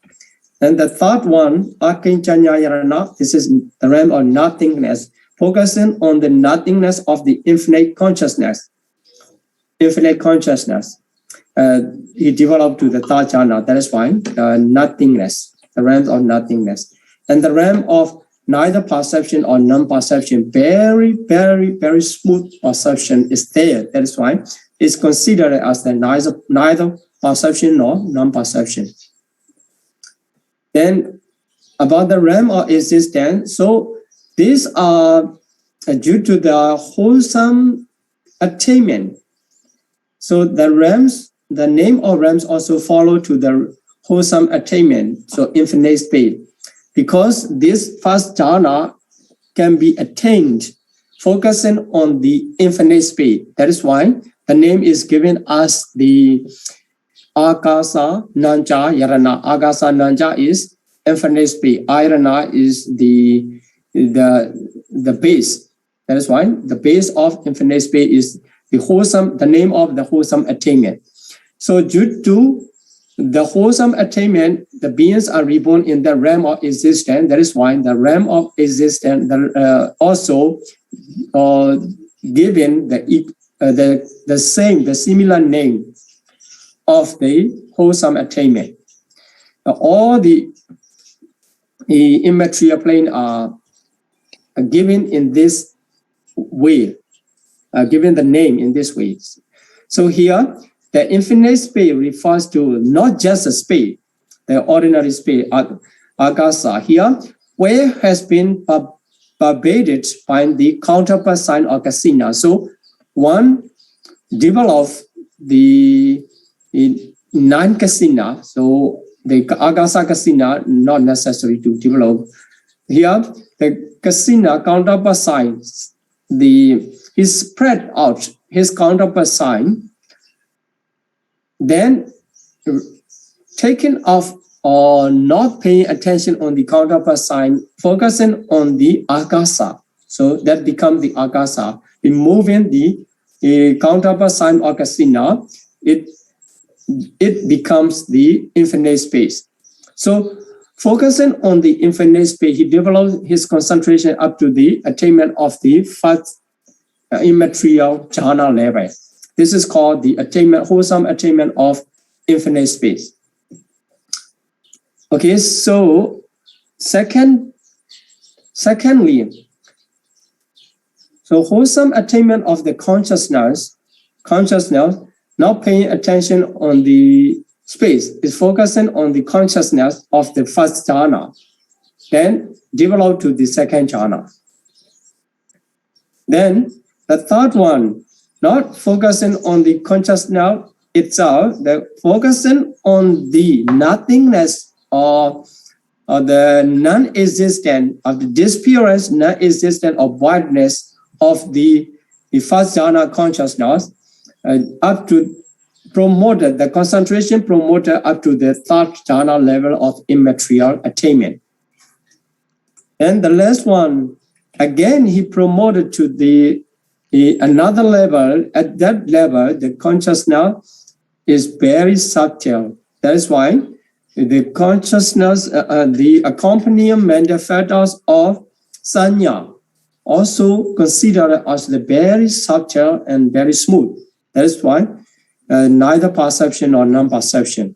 And the third one, Akinchanyayarana, this is the realm of nothingness, focusing on the nothingness of the infinite consciousness. Infinite consciousness. He developed to the third jhana, that is why nothingness, the realm of nothingness. And the realm of neither perception or non-perception, very, very, very smooth perception is there. That is why it's considered as the neither perception nor non-perception. Then about the realm of existence. So these are due to the wholesome attainment. So the realms, the name of realms also follow to the wholesome attainment, so infinite space. Because this first jhana can be attained focusing on the infinite space. That is why the name is given as the Akasa Nanja Yarana. Akasa Nanja is infinite space. Ayarana is the base. That is why the base of infinite space is the name of the wholesome attainment. So due to the wholesome attainment, the beings are reborn in the realm of existence. That is why the realm of existence also given the similar name of the wholesome attainment. All the immaterial plane are given in this way, given the name in this way. So here, the infinite space refers to not just a space, the ordinary space, agasa here, where has been pervaded by the counterpart sign or kasina. So one develop the non-kasina, so the agasa kasina not necessary to develop. Here, the kasina counterpart sign, he spread out his counterpart sign, then taking off or not paying attention on the counterpart sign, focusing on the agasa. So that becomes the agasa. Removing the counterpart sign or kasina, it becomes the infinite space. So focusing on the infinite space, he developed his concentration up to the attainment of the first immaterial jhana level. This is called the wholesome attainment of infinite space. Okay, so secondly, so wholesome attainment of the consciousness, not paying attention on the space, is focusing on the consciousness of the first jhana, then develop to the second jhana. Then the third one, not focusing on the consciousness itself, the focusing on the nothingness or the non-existent of the disappearance, non-existent or voidness of the first jhana consciousness, up to promoted, the concentration promoted up to the third jhana level of immaterial attainment. And the last one, again, he promoted to the another level. At that level, the consciousness is very subtle. That is why the consciousness, the accompanying manifestos of sanya, also considered as the very subtle and very smooth. That is why neither perception or non-perception.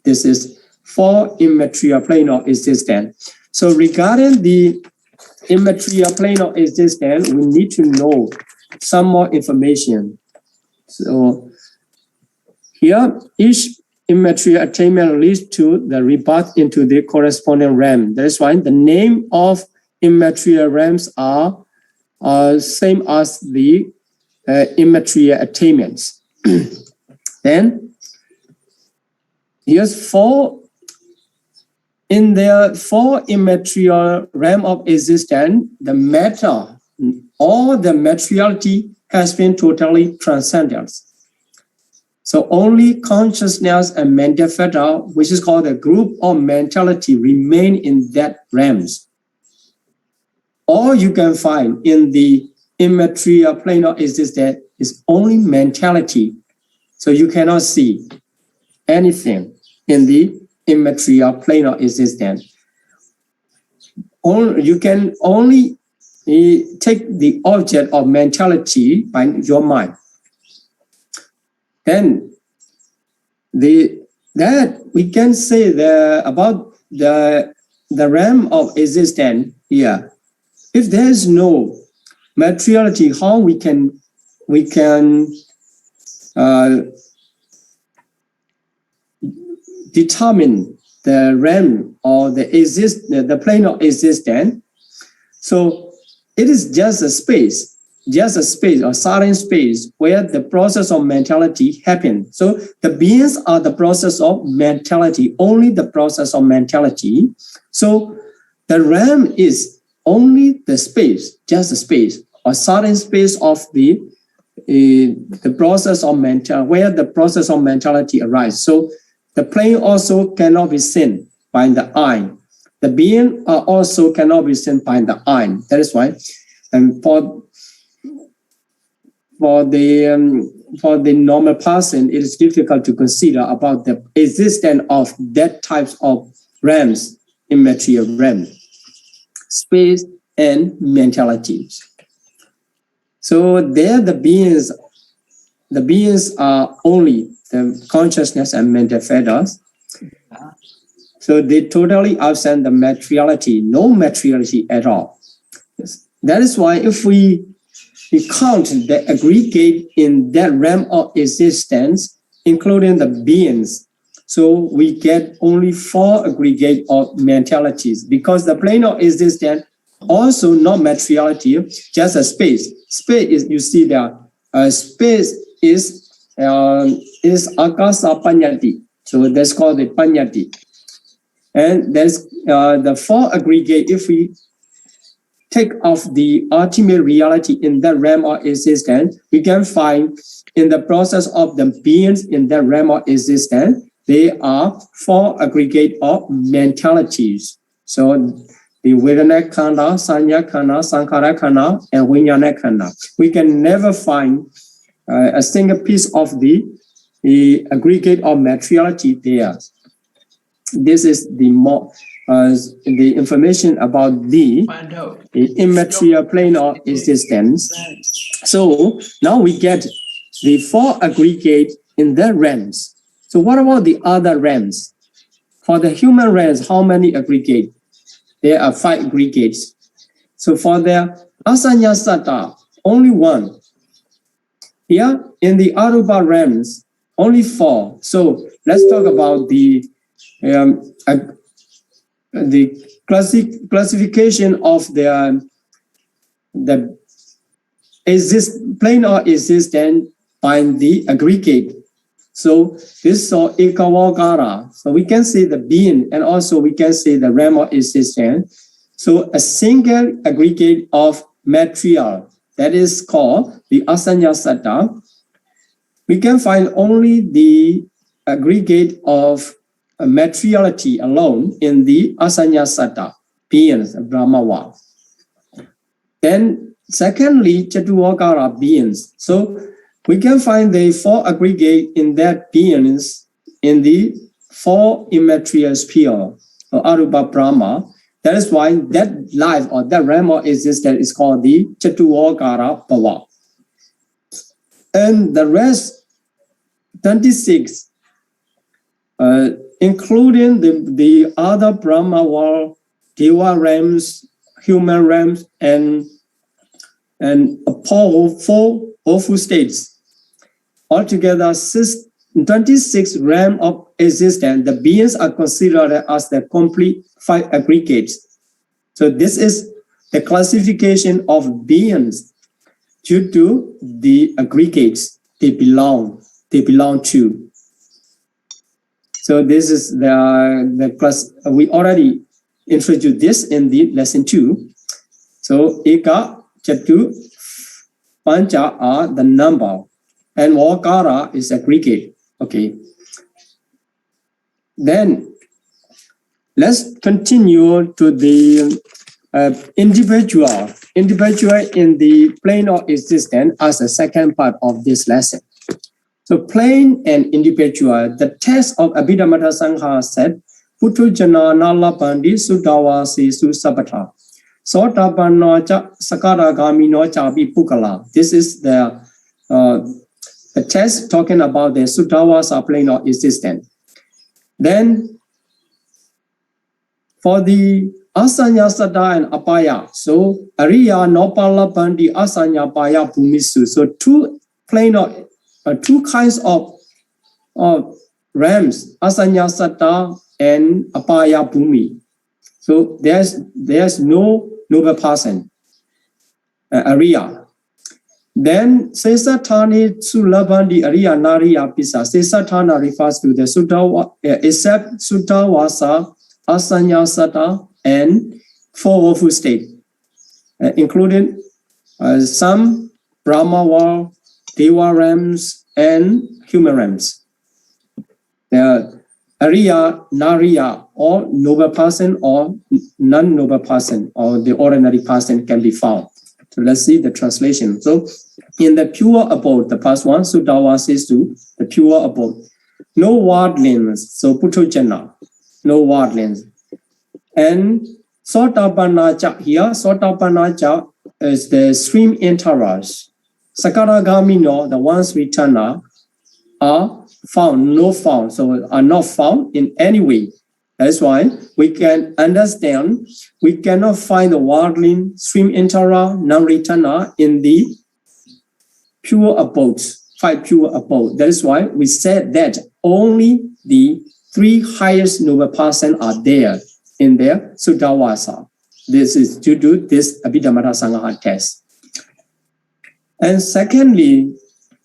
This is for immaterial plane of existence. So regarding the immaterial plane of existence, we need to know some more information. So here, each immaterial attainment leads to the rebirth into the corresponding realm. That is why the name of immaterial realms are same as the immaterial attainments. Then here's in the four immaterial realm of existence, the matter, all the materiality has been totally transcended. So only consciousness and manifesta, which is called the group of mentality, remain in that realms. All you can find in the immaterial plane of existence is only mentality. So you cannot see anything in the immaterial plane of existence. You can only take the object of mentality by your mind. Then that we can say about the realm of existence here. If there is no materiality, how we can determine the realm or the plane of existence. So it is just a space or silent space where the process of mentality happens. So the beings are the process of mentality, only the process of mentality. So the realm is only the space, just a space or silent space of the process of mental, where the process of mentality arises. So the plane also cannot be seen by the eye. The being also cannot be seen by the eye. That is why, and for the normal person, it is difficult to consider about the existence of that types of realms, immaterial realm, space and mentality. So there, the beings are only the consciousness and mental feathers. So they totally absent the materiality, no materiality at all. That is why if we count the aggregate in that realm of existence, including the beings, so we get only 4 aggregate of mentalities, because the plane of existence also not materiality, just a space. Space is, you see there, space is akasa panyati. So that's called the panyati. And there's the 4 aggregate. If we take off the ultimate reality in that realm of existence, we can find in the process of the beings in that realm of existence, they are 4 aggregate of mentalities. So the Vedana Khanda, Sanya Khanda, Sankhara Khanda, and Vijnana Khanda. We can never find a single piece of the aggregate of materiality there. This is the information about the immaterial plane of existence. So now we get the 4 aggregate in the realms. So what about the other realms? For the human realms, how many aggregate? There are 5 aggregates. So for the Asanya Satta, only 1. Here in the Arupa realms, only 4. So let's talk about the classification of the plane of existence by the aggregate. So this is Ekawagara. So we can see the being, and also we can see the realm of existence. So a single aggregate of material, that is called the Asanya Satta. We can find only the aggregate of materiality alone in the Asanya Satta, beings, Brahmawa. Then secondly, Chatuwakara, beings. So we can find the 4 aggregate in that beings in the 4 immaterial sphere or Arupa Brahma. That is why that life or that realm of existence is called the Chatuwakara Bhava. And the rest, 26, including the other Brahma world, Deva realms, human realms, and 4 awful states. Altogether, 26 realms of existence, the beings are considered as the complete 5 aggregates. So this is the classification of beings due to the aggregates they belong to. So this is the class. We already introduced this in the lesson 2. So Eka, Chatu, Pancha are the number, and Wakara is aggregate. Okay. Then let's continue to the individual in the plane of existence as the second part of this lesson. So plane and individual, the text of Abhidhamma Sangha said, Putu Jana Nalapandi Sudawasi Susabata. Sotapano cha Sakaragami no chabi Pukala. This is the text talking about the Sudawasa plane of existence. Then for the Asanya Sada and Abaya, so Ariya Nopala Bandi Asanya Abaya Bhumisu. So 2 plane of 2 kinds of realms, Asanya Sada and Abaya Bhumi. So there's no noble person, Arya. Then Sesatani Sulabandi Arya Nariya Pisa. Sesatana refers to the Sutta, except Sutta Wasa, Asanya Sata, and four woeful states, including some Brahma world, Deva realms, and human realms. Arya, Nariya, or noble person or non-noble person, or the ordinary person can be found. So let's see the translation. So in the pure abode, the past one, Sutta says to the pure abode, no worldlings, so Puthujjana, no worldlings. And Sotapannacha here, Sotapannacha is the stream enterers. Sakaragami no, the ones returner, are found, no found, so are not found in any way. That's why we can understand we cannot find the worldling, stream enterer, non-returner in the pure abodes, 5 pure abodes. That is why we said that only the 3 highest noble persons are there in their Suddhavasa. This is due to this Abhidhamma Sangha test. And secondly,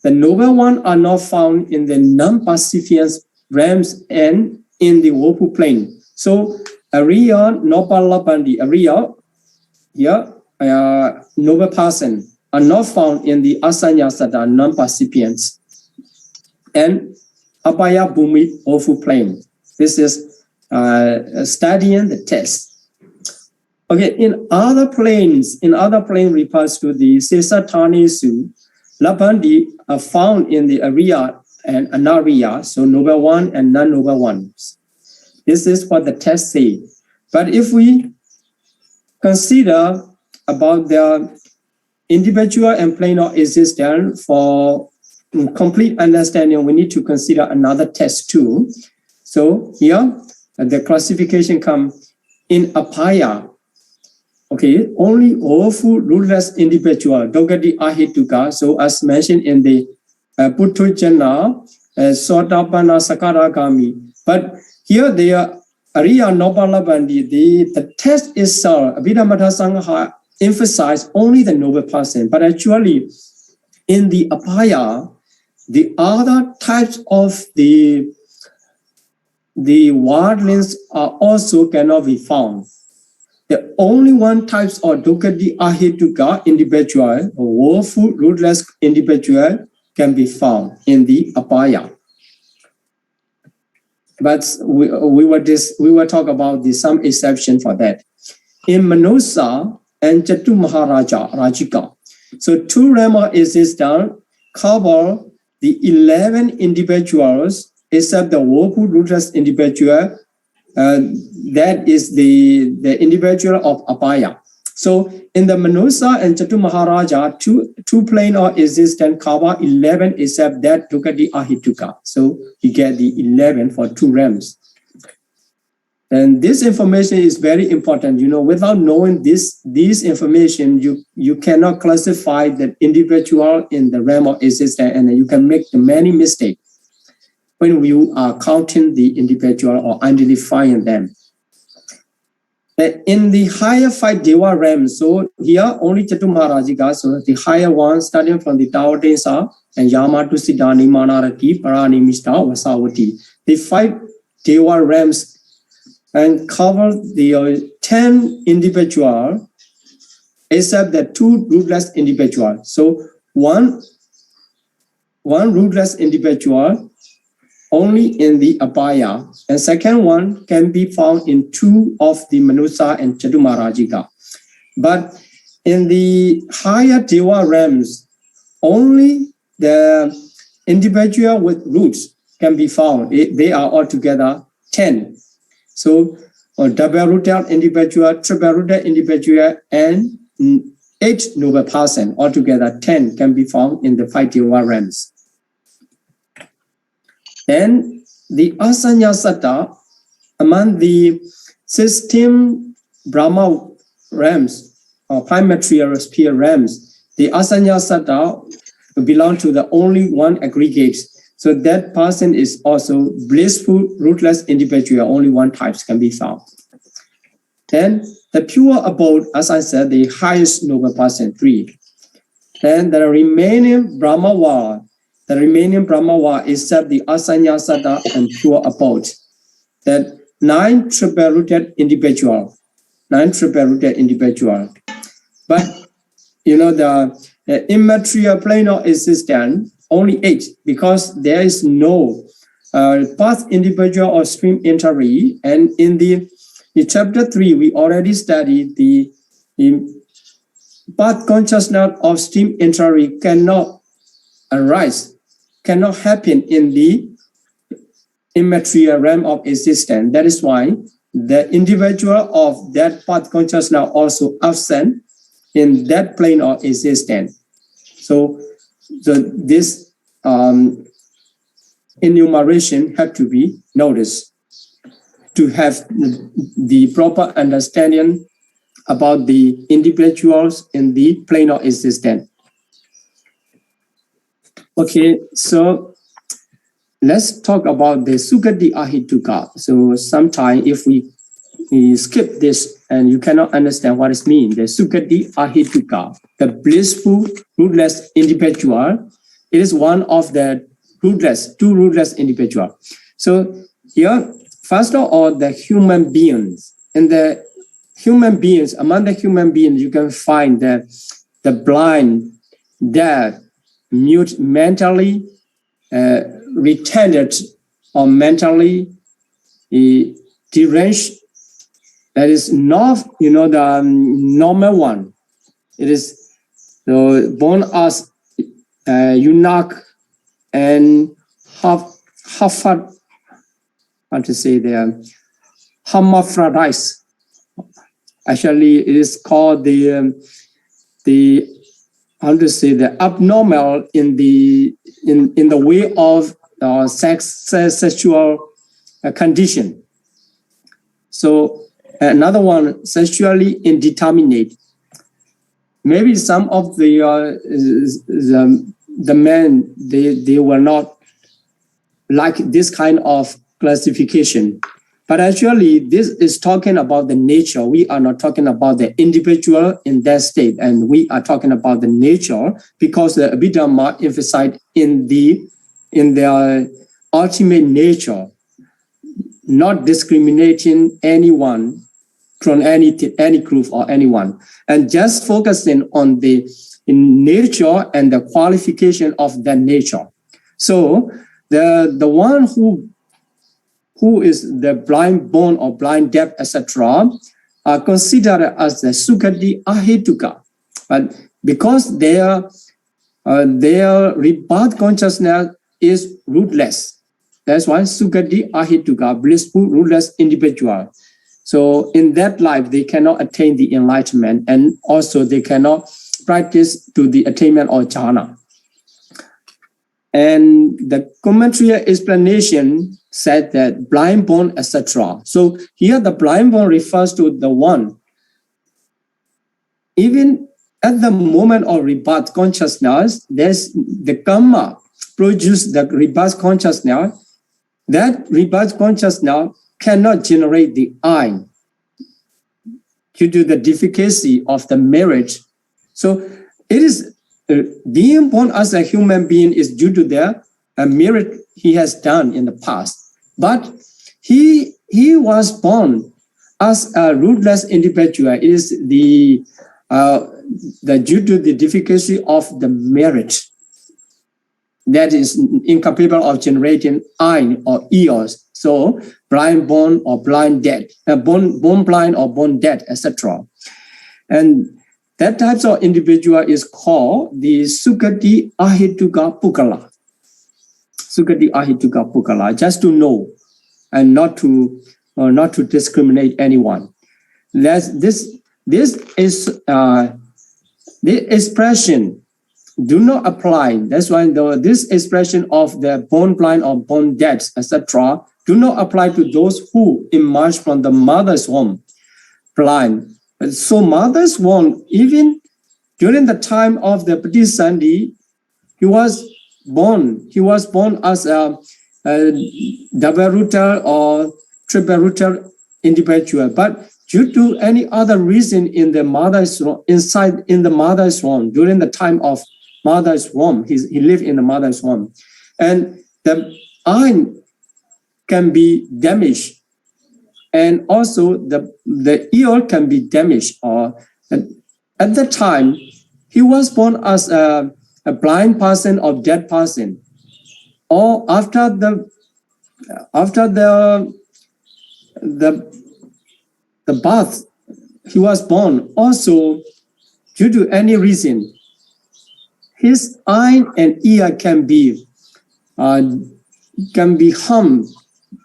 the noble ones are not found in the non-Pacifian realms and in the woeful plane. So Arya, Nopalapandi, Arya, here, noble person are not found in the Asanyasata non-Pacifians and Abaya Bhumi woeful plane. This is studying the test. Okay, in other planes refers to the Sesatani Su, Lapandi are found in the Arya and Anariya, so noble one and non-noble ones. This is what the test says. But if we consider about their individual and plane of existence for complete understanding, we need to consider another test too. So here, the classification comes in Abaya. Okay, only awful rootless individual, Dogati Ahituka. So as mentioned in the Puthujjana, Sotapanna Sakaragami. But here they are Arya Nopalabandi, the test itself, Abhidhamma Sangha emphasize only the noble person. But actually, in the Abaya, the other types of the worldlings are also cannot be found. The only one types of Dukkhati Ahituka individual, or woeful, rootless individual, can be found in the Abaya. But we will talk about some exception for that. In Manusa and Chatu Maharaja, Rajika. So 2 realms existence cover the 11 individuals except the woeful, rootless individual. That is the individual of Abaya. So in the Manusa and Chatu Maharaja, two plane of existence cover 11 except that Dukkhati Ahituka. So you get the 11 for 2 realms. And this information is very important. You know, without knowing this information, you cannot classify the individual in the realm of existence, and you can make many mistakes when you are counting the individual or identifying them. In the higher 5 Deva realms, so here only Chatu Maharajika, so the higher one starting from the Tawadesa and Yama to Siddhani, Manarati, Parani, Mishta, Vasavati. The 5 Deva realms and cover the 10 individual except the 2 rootless individuals. So one rootless individual only in the Abaya, and second one can be found in 2 of the Manusa and Chatu Maharajika. But in the higher Deva realms, only the individual with roots can be found. They are altogether 10. So double-rooted individual, triple-rooted individual, and 8 noble person, altogether 10 can be found in the 5 Deva realms. Then the Asanyasata, among the 16 Brahma realms, or prime material sphere realms, the Asanyasata belong to the only one aggregate. So that person is also blissful, rootless individual. Only one type can be found. Then the pure abode, as I said, the highest noble person, 3. Then the remaining Brahmawa, except the Asanyasata and pure abode, that 9 triple-rooted individual. But the immaterial plane of existence, only 8, because there is no path individual or stream entry. And in chapter 3, we already studied the path consciousness of stream entry cannot arise, cannot happen in the immaterial realm of existence. That is why the individual of that path consciousness also absent in that plane of existence. So this enumeration have to be noticed to have the proper understanding about the individuals in the plane of existence. Okay, so let's talk about the Sukati Ahituka. So sometimes if we skip this and you cannot understand what it means, the Sukati Ahituka, the blissful, rootless individual, it is one of the two rootless individuals. So here, first of all, the human beings. In the human beings, among the human beings, you can find the blind, deaf, mute, mentally retarded, or mentally deranged. That is not, the normal one. It is born as eunuch and hermaphrodites. Actually, it is called the abnormal in the way of sexual condition. So another one, sexually indeterminate. Maybe some of the men they were not like this kind of classification. But actually, this is talking about the nature. We are not talking about the individual in that state, and we are talking about the nature, because the Abhidharma emphasized in their ultimate nature, not discriminating anyone from any group or anyone, and just focusing on the nature and the qualification of that nature. So the one who is the blind born or blind deaf, etc., are considered as the Sukati Ahituka. But because their rebirth consciousness is rootless, that's why Sukati Ahituka, blissful, rootless individual. So in that life, they cannot attain the enlightenment, and also they cannot practice to the attainment of jhana. And the commentary explanation said that blind born, etc. So here the blind born refers to the one, even at the moment of rebirth consciousness, there's the karma produce the rebirth consciousness. That rebirth consciousness cannot generate the I due to the difficulty of the marriage. So it is being born as a human being is due to the merit he has done in the past. But he was born as a rootless individual. It is the due to the difficulty of the marriage that is incapable of generating I or eos. So blind born or blind dead, born blind or born dead, etc. And that type of individual is called the Sukati Ahituka Pukala. Sukati Ahituka Pukala, just to know and not to discriminate anyone. This is the expression do not apply. That's why this expression of the born blind or born dead, etc., do not apply to those who emerge from the mother's womb blind. So mother's womb, even during the time of the Patisandhi, he was born as a double rooter or triple rooter individual, but due to any other reason in the mother's womb, inside in the mother's womb, during the time of mother's womb, he lived in the mother's womb, and the eye can be damaged, and also the ear can be damaged. Or at that time, he was born as a blind person or dead person, or after the birth, he was born. Also, due to any reason, his eye and ear can be harmed.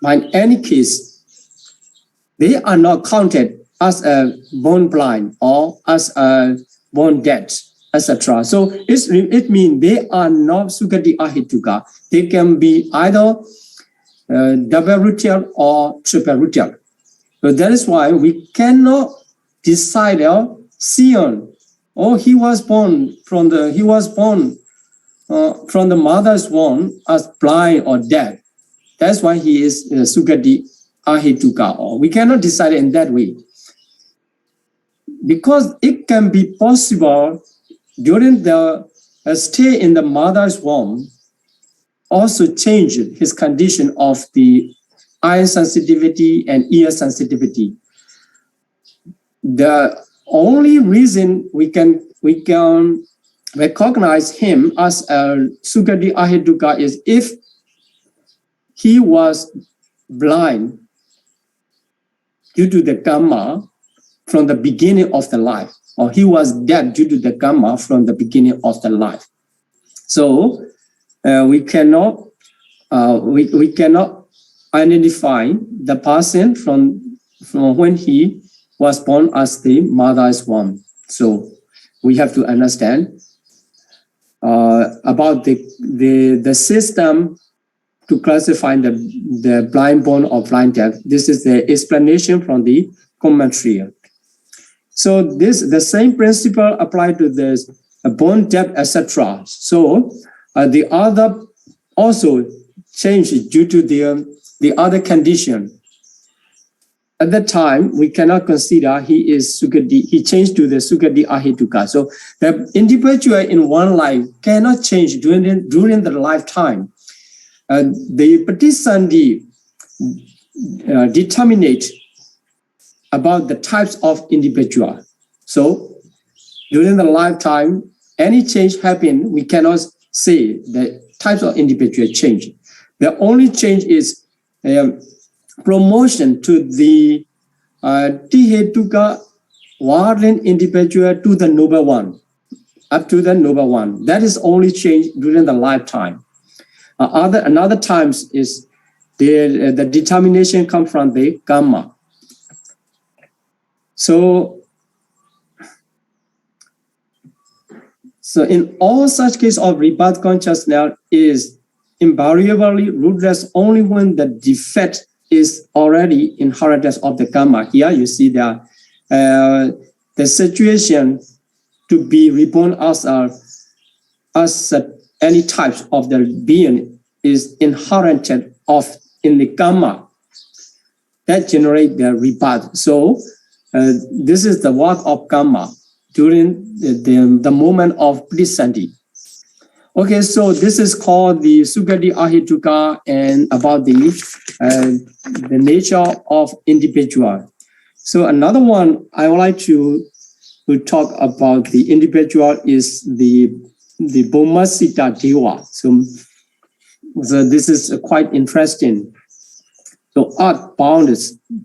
By any case, they are not counted as a born blind or as a born dead, etc. So it means they are not Sukati Ahituka. They can be either double rooted or triple rooted. So that is why we cannot decide Sion. Oh, he was born from the mother's womb as blind or dead. That's why he is Sukati Ahituka. Or we cannot decide in that way, because it can be possible during the stay in the mother's womb also change his condition of the eye sensitivity and ear sensitivity. The only reason we can recognize him as a Sukati Ahituka is if he was blind due to the karma from the beginning of the life, or he was dead due to the karma from the beginning of the life. So we cannot identify the person from when he was born as the mother's womb. So we have to understand about the system to classify the blind born or blind deaf. This is the explanation from the commentary. So the same principle applied to this born deaf, etc. So the other also changed due to the other condition. At that time, we cannot consider he is Sukati. He changed to the Sukati Ahituka. So the individual in one life cannot change during the lifetime. The Patisandi determinate about the types of individual. So during the lifetime, any change happen, we cannot say the types of individual change. The only change is promotion to the Tihetuka warden individual to the noble one, up to the noble one. That is only change during the lifetime. Another times is the determination comes from the karma. So in all such case of rebirth consciousness is invariably rootless only when the defect is already inherited of the karma. Here you see that the situation to be reborn as any types of the being is inherited in the karma that generate the rebirth. So this is the work of karma during the moment of Pradisandhi. Okay, so this is called the Sukati Ahituka, and about the nature of individual. So another one I would like to talk about the individual is the Bomasita Dewa. So this is quite interesting. So earthbound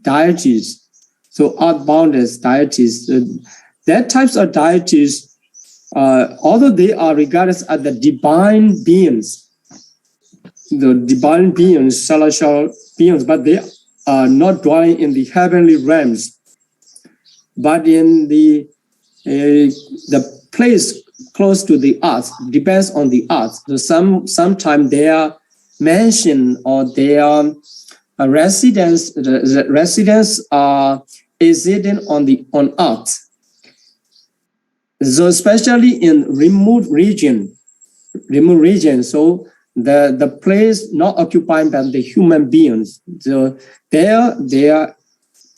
deities. So earthbound deities. That types of deities, although they are regarded as the divine beings, celestial beings, but they are not dwelling in the heavenly realms, but in the place close to the earth, depends on the earth. So sometimes they are mansion or their residents are resident on earth. So especially in remote region, remote region. So the place not occupied by the human beings. So their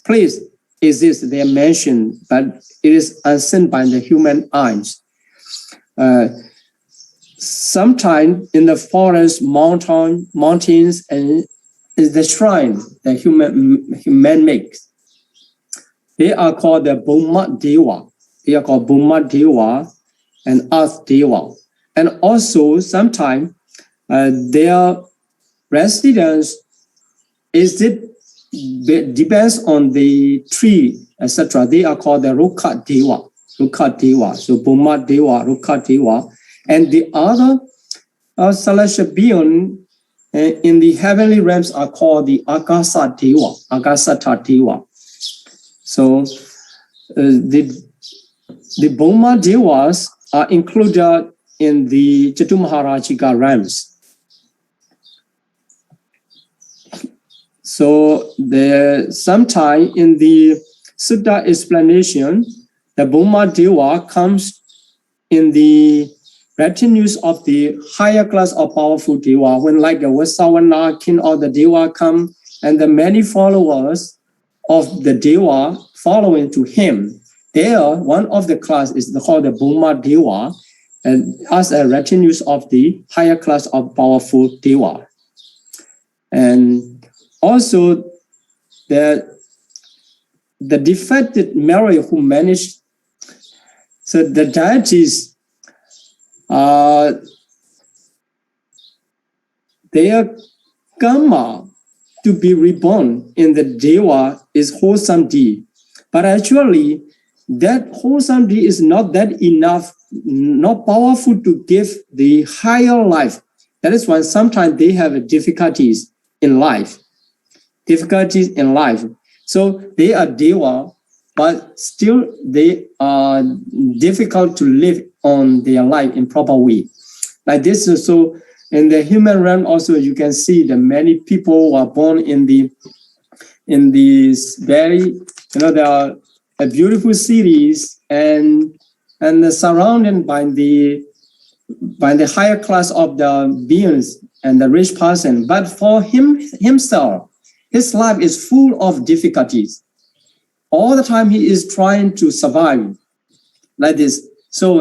place exists, they are mentioned, but it is unseen by the human eyes. Sometimes in the forest, mountains, and is the shrine that human makes. They are called the Bhuma Deva. They are called Bhuma Deva and Earth Deva. And also sometimes their residence depends on the tree, etc. They are called the Rukha Deva. Rukha Deva. So Bhuma Deva, Rukha Deva. And the other celestial being in the heavenly realms are called the Akasa Deva, Akasata Deva. So the Bhuma Devas are included in the Chaturmaharajika realms. So sometime in the Sutta explanation, the Bhuma Deva comes in the retinues of the higher class of powerful Deva, when like the Vasawana king or the Deva come, and the many followers of the Deva following to him. There, one of the class is called the Bhuma Deva, and as a retinues of the higher class of powerful Deva. And also the defected Mary who managed, so the deities, their karma to be reborn in the Deva is wholesome deed. But actually, that wholesome deed is not that enough, not powerful to give the higher life. That is why sometimes they have difficulties in life. So they are Deva, but still they are difficult to live on their life in proper way. Like this, so in the human realm also you can see that many people who are born in these very, there are beautiful cities and surrounded by the higher class of the beings and the rich person. But for himself, his life is full of difficulties. All the time he is trying to survive like this. So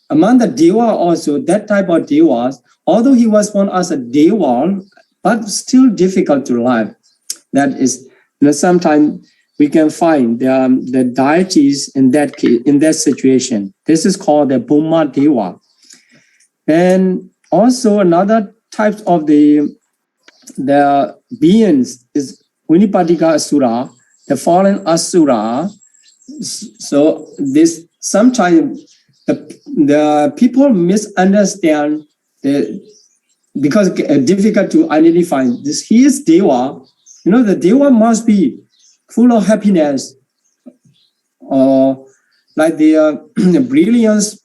among the Deva also, that type of Devas, although he was born as a Deva, but still difficult to live. That is, sometimes we can find the deities in that case, in that situation. This is called the Bhuma Deva. And also another type of the beings is Vinipatika Asura, the fallen Asura. So this sometimes the people misunderstand because it's difficult to identify this. He is Deva. The Deva must be full of happiness, or like the brilliance,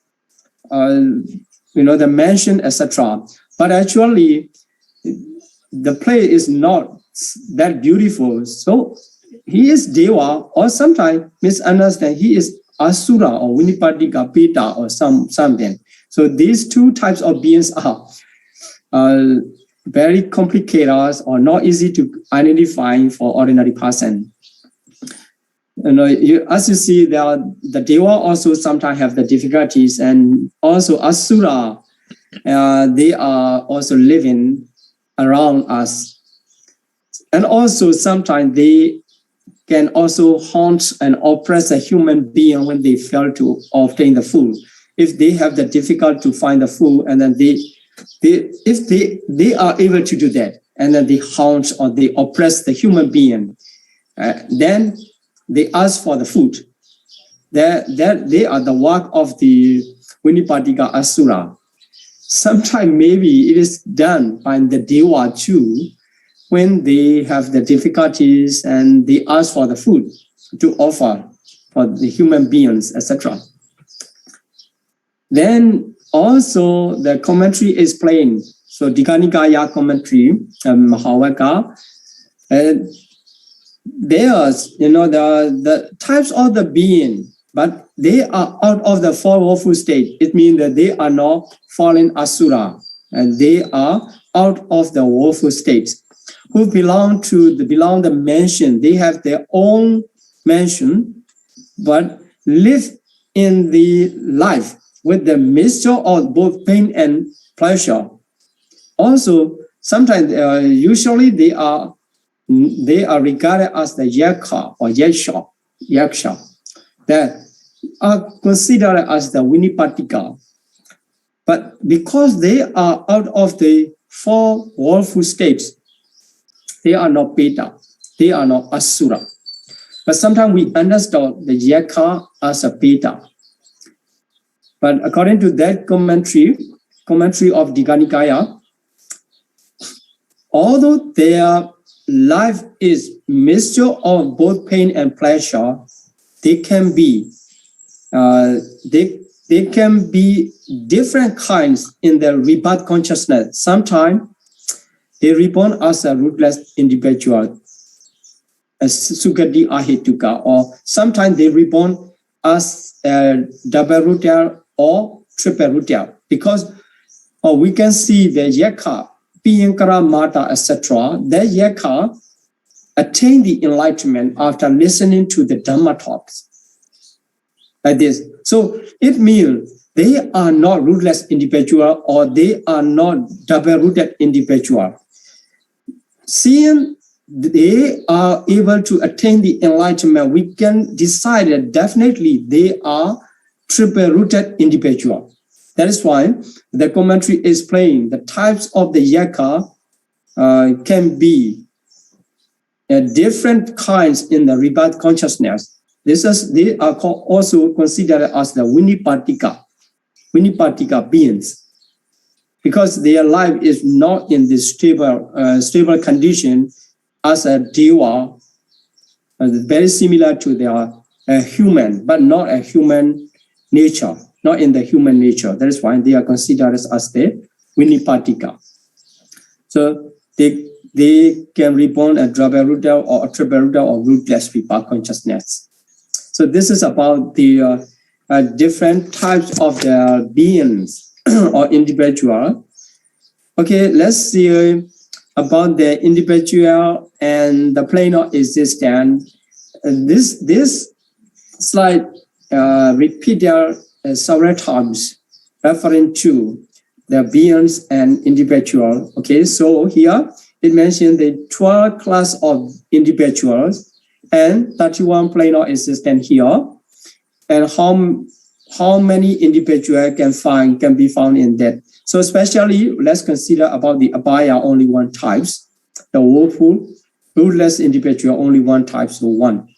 the mansion, etc. But actually, the play is not that beautiful. So he is Deva, or sometimes misunderstand he is Asura or Vinipatika Pita or something. So these two types of beings are very complicated or not easy to identify for ordinary person. As you see, the Deva also sometimes have the difficulties, and also Asura, they are also living around us. And also sometimes they can also haunt and oppress a human being when they fail to obtain the food. If they have the difficulty to find the food, and then if they are able to do that, and then they haunt or they oppress the human being, then they ask for the food. They are the work of the Vinipatika Asura. Sometimes maybe it is done by the Deva too, when they have the difficulties and they ask for the food to offer for the human beings, etc. Then also the commentary is plain. So Dikanikaya commentary, Mahavaka, there's, the types of the being but they are out of the four woeful state. It means that they are not fallen Asura, and they are out of the woeful states. Who belong the mansion. They have their own mansion, but live in the life with the mixture of both pain and pleasure. Also, sometimes, usually they are regarded as the yaka or yaksha, that are considered as the Vinipatika. But because they are out of the four woeful states, they are not beta, they are not asura. But sometimes we understand the yaka as a beta. But according to that commentary of Digha Nikaya, although their life is mixture of both pain and pleasure, they can be different kinds in their rebirth consciousness. Sometimes they reborn as a rootless individual, as Sukadi Ahituka, or sometimes they reborn as a double rooter or triple rooter, because we can see the yaka, Piyankara Mata, etc. That yaka attain the enlightenment after listening to the Dharma talks. Like this. So it means they are not rootless individual, or they are not double-rooted individual. Seeing they are able to attain the enlightenment, we can decide that definitely they are triple-rooted individual. That is why the commentary explains the types of the yaka can be different kinds in the rebirth consciousness. They are also considered as the Vinipatika beings, because their life is not in this stable condition as a deva, very similar to their human, but not a human nature, not in the human nature. That is why they are considered as the Vinipatika. So they can reborn a double rooter or a triple rooter or rootless rebirth consciousness. So this is about the different types of the beings or individual. Okay, let's see about the individual and the plane of existence. This slide repeated several times, referring to the beings and individual. Okay, so here it mentioned the 12 class of individuals and 31 plane of existence here, and how many individuals can be found in that. So especially, let's consider about the Abaya, only one types, the woeful, rootless individual, only one type, so one.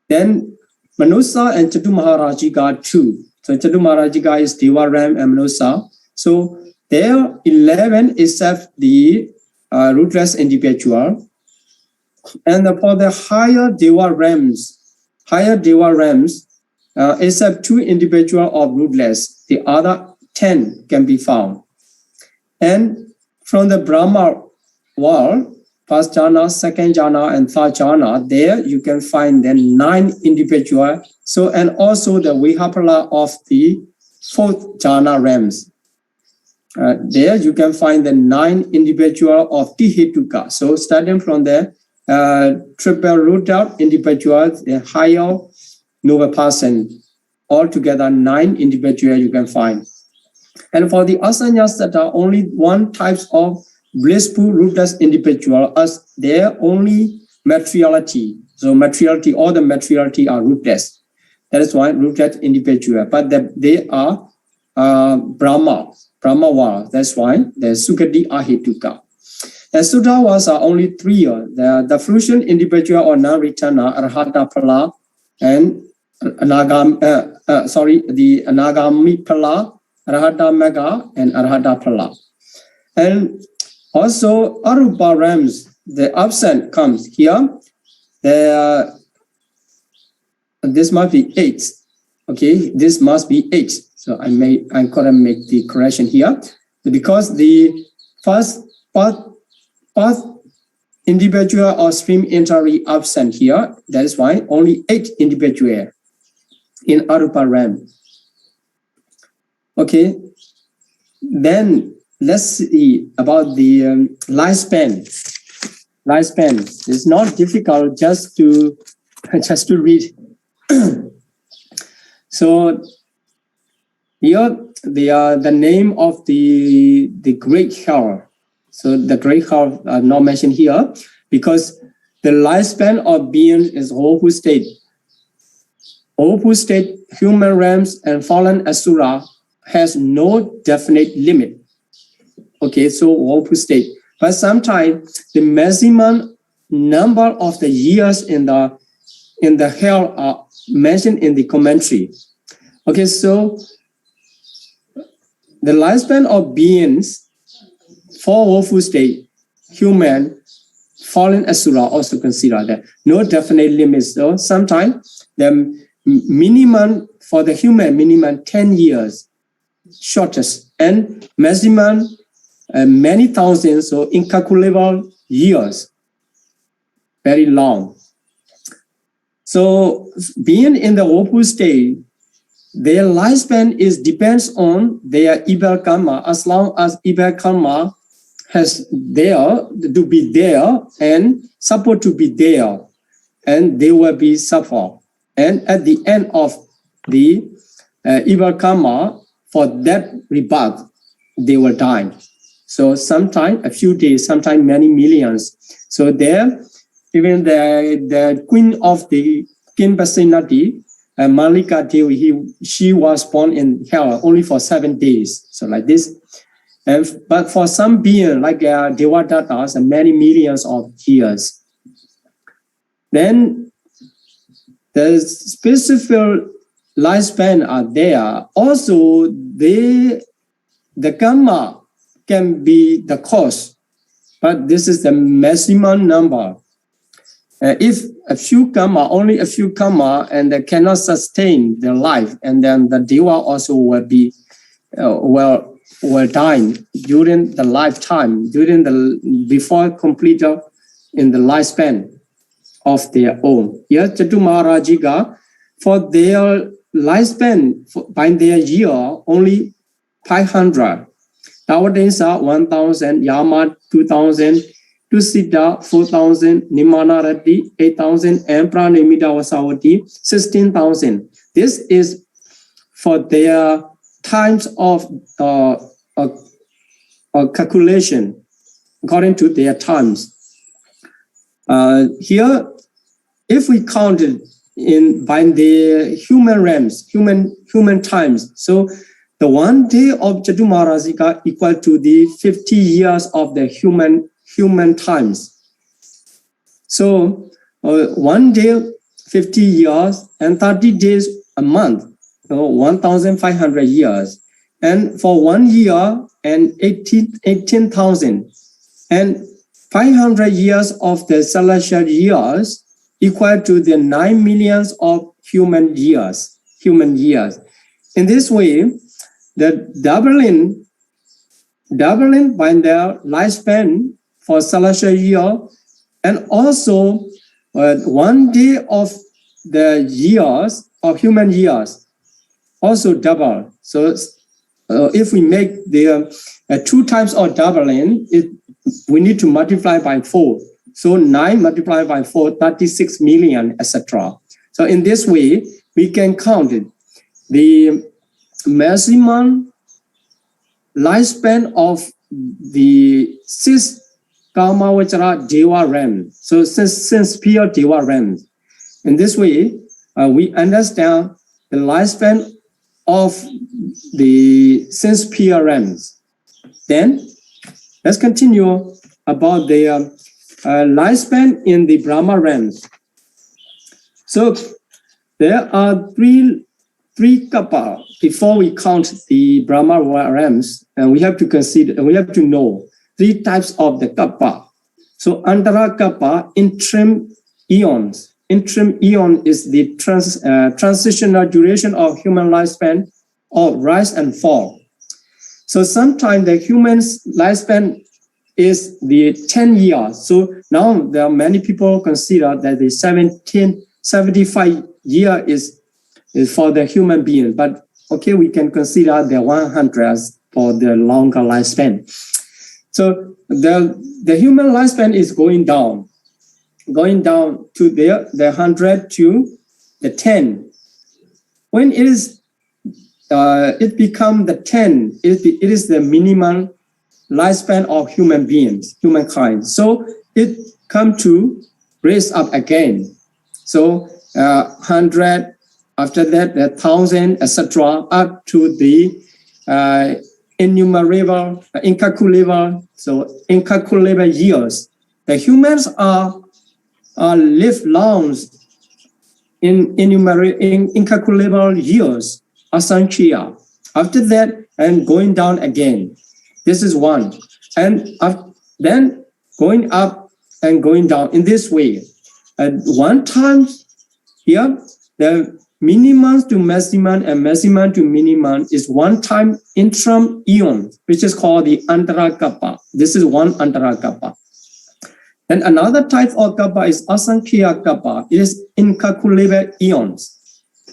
Then Manusa and Chatu Maharajika 2. So Chatu Maharajika is Deva Ram and Manusa. So there are 11 except the rootless individual. And for the higher Deva Rams, except 2 individuals of rootless, the other 10 can be found. And from the Brahma world, first jhana, second jhana, and third jhana, there you can find the 9 individuals. So, and also the Vihapala of the 4th jhana Rams. There you can find the 9 individual of Tihituka. So starting from the triple rooted individuals, the higher noble person, altogether 9 individuals you can find. And for the asanyas that are only one types of blissful rootless individual, as their only materiality. So materiality, all the materiality are rootless. That is why rooted individual. But they are Brahma world. That's why the Sukadi Ahituka. And Sudhawas are only 3. The fruition individual or non-returner, Arhata Pala, and the Anagami Pala, Arhata Mega, and Arhata Pala. And also Arupa Rams, the absent comes here. This must be 8. Okay, this must be 8. So I couldn't make the correction here, because the first individual or stream entry absent here. That is why only 8 individual. in Arupa realm. Okay, then let's see about the lifespan. Lifespan is not difficult, just to read. So here the name of the great hell. So the great hell are not mentioned here because the lifespan of being is Hopu state. Hopu state, human realms, and fallen Asura has no definite limit. Okay, so Hopu state. But sometimes the maximum number of the years in the hell are mentioned in the commentary. Okay, so the lifespan of beings for Hopu state, human, fallen Asura also consider that. No definite limits though. Sometimes the minimum for the human, minimum 10 years, shortest, and maximum many thousands, so incalculable years, very long. So being in the Hopu state, their lifespan depends on their evil karma. As long as evil karma has there to be there and supposed to be there, and they will be suffer. And at the end of the evil karma, for that rebirth, they will die. So sometimes a few days, sometimes many millions. So there, even the queen of the King Basenati, Malika Devi, she was born in hell only for 7 days. So like this. But for some being like Devadatas, many millions of years. Then the specific lifespan are there. Also, the karma can be the cause, but this is the maximum number. If a few karma, only a few karma, and they cannot sustain their life, and then the deva also will be will die during the lifetime, before completed in the lifespan of their own. Here, Chatu Maharajiga, for their lifespan by their year only 500. Nowadays, 1,000, Yama 2,000, Tusita 4,000, Nimana Reddy 8,000, and Pranimita Wasawati 16,000. This is for their times of calculation according to their times. Here, if we count it by the human realms, human times, so the 1 day of Chatu Maharajiga equal to the 50 years of the human times. So 1 day, 50 years, and 30 days a month, so 1,500 years. And for 1 year and 18,000, and 500 years of the celestial years equal to the 9 millions of human years. In this way, the doubling by their lifespan for celestial year, and also 1 day of the years of human years also double. So if we make the 2 times of doubling, we need to multiply by 4. So 9 multiplied by 4, 36 million, etc. So in this way, we can count it. The maximum lifespan of the 6 Kamavachara Deva realm. So since pure Deva realm. In this way, we understand the lifespan of the since pure realms. Then let's continue about the lifespan in the Brahma realms. So there are three kappa before we count the Brahma realms, and we have to consider, we have to know 3 types of the kappa. So Antara kappa, interim eons. Interim eon is the transitional duration of human lifespan of rise and fall. So sometimes the human's lifespan is the 10 years. So now there are many people consider that the 75 year is for the human being, but okay, we can consider the 100 for the longer lifespan. So the human lifespan is going down to the 100 to the 10. When it is it becomes the 10, it is the minimum lifespan of human beings, humankind. So it come to raise up again. So 100, after that 1,000, etc., up to the innumerable, incalculable, so incalculable years. The humans are live long in incalculable years, asankhya. After that, and going down again. This is one. And then going up and going down in this way. At one time here, the minimum to maximum and maximum to minimum is one time interim eon, which is called the Antarakapa. This is one Antarakapa. And another type of kappa is asankhya kappa. It is incalculable eons.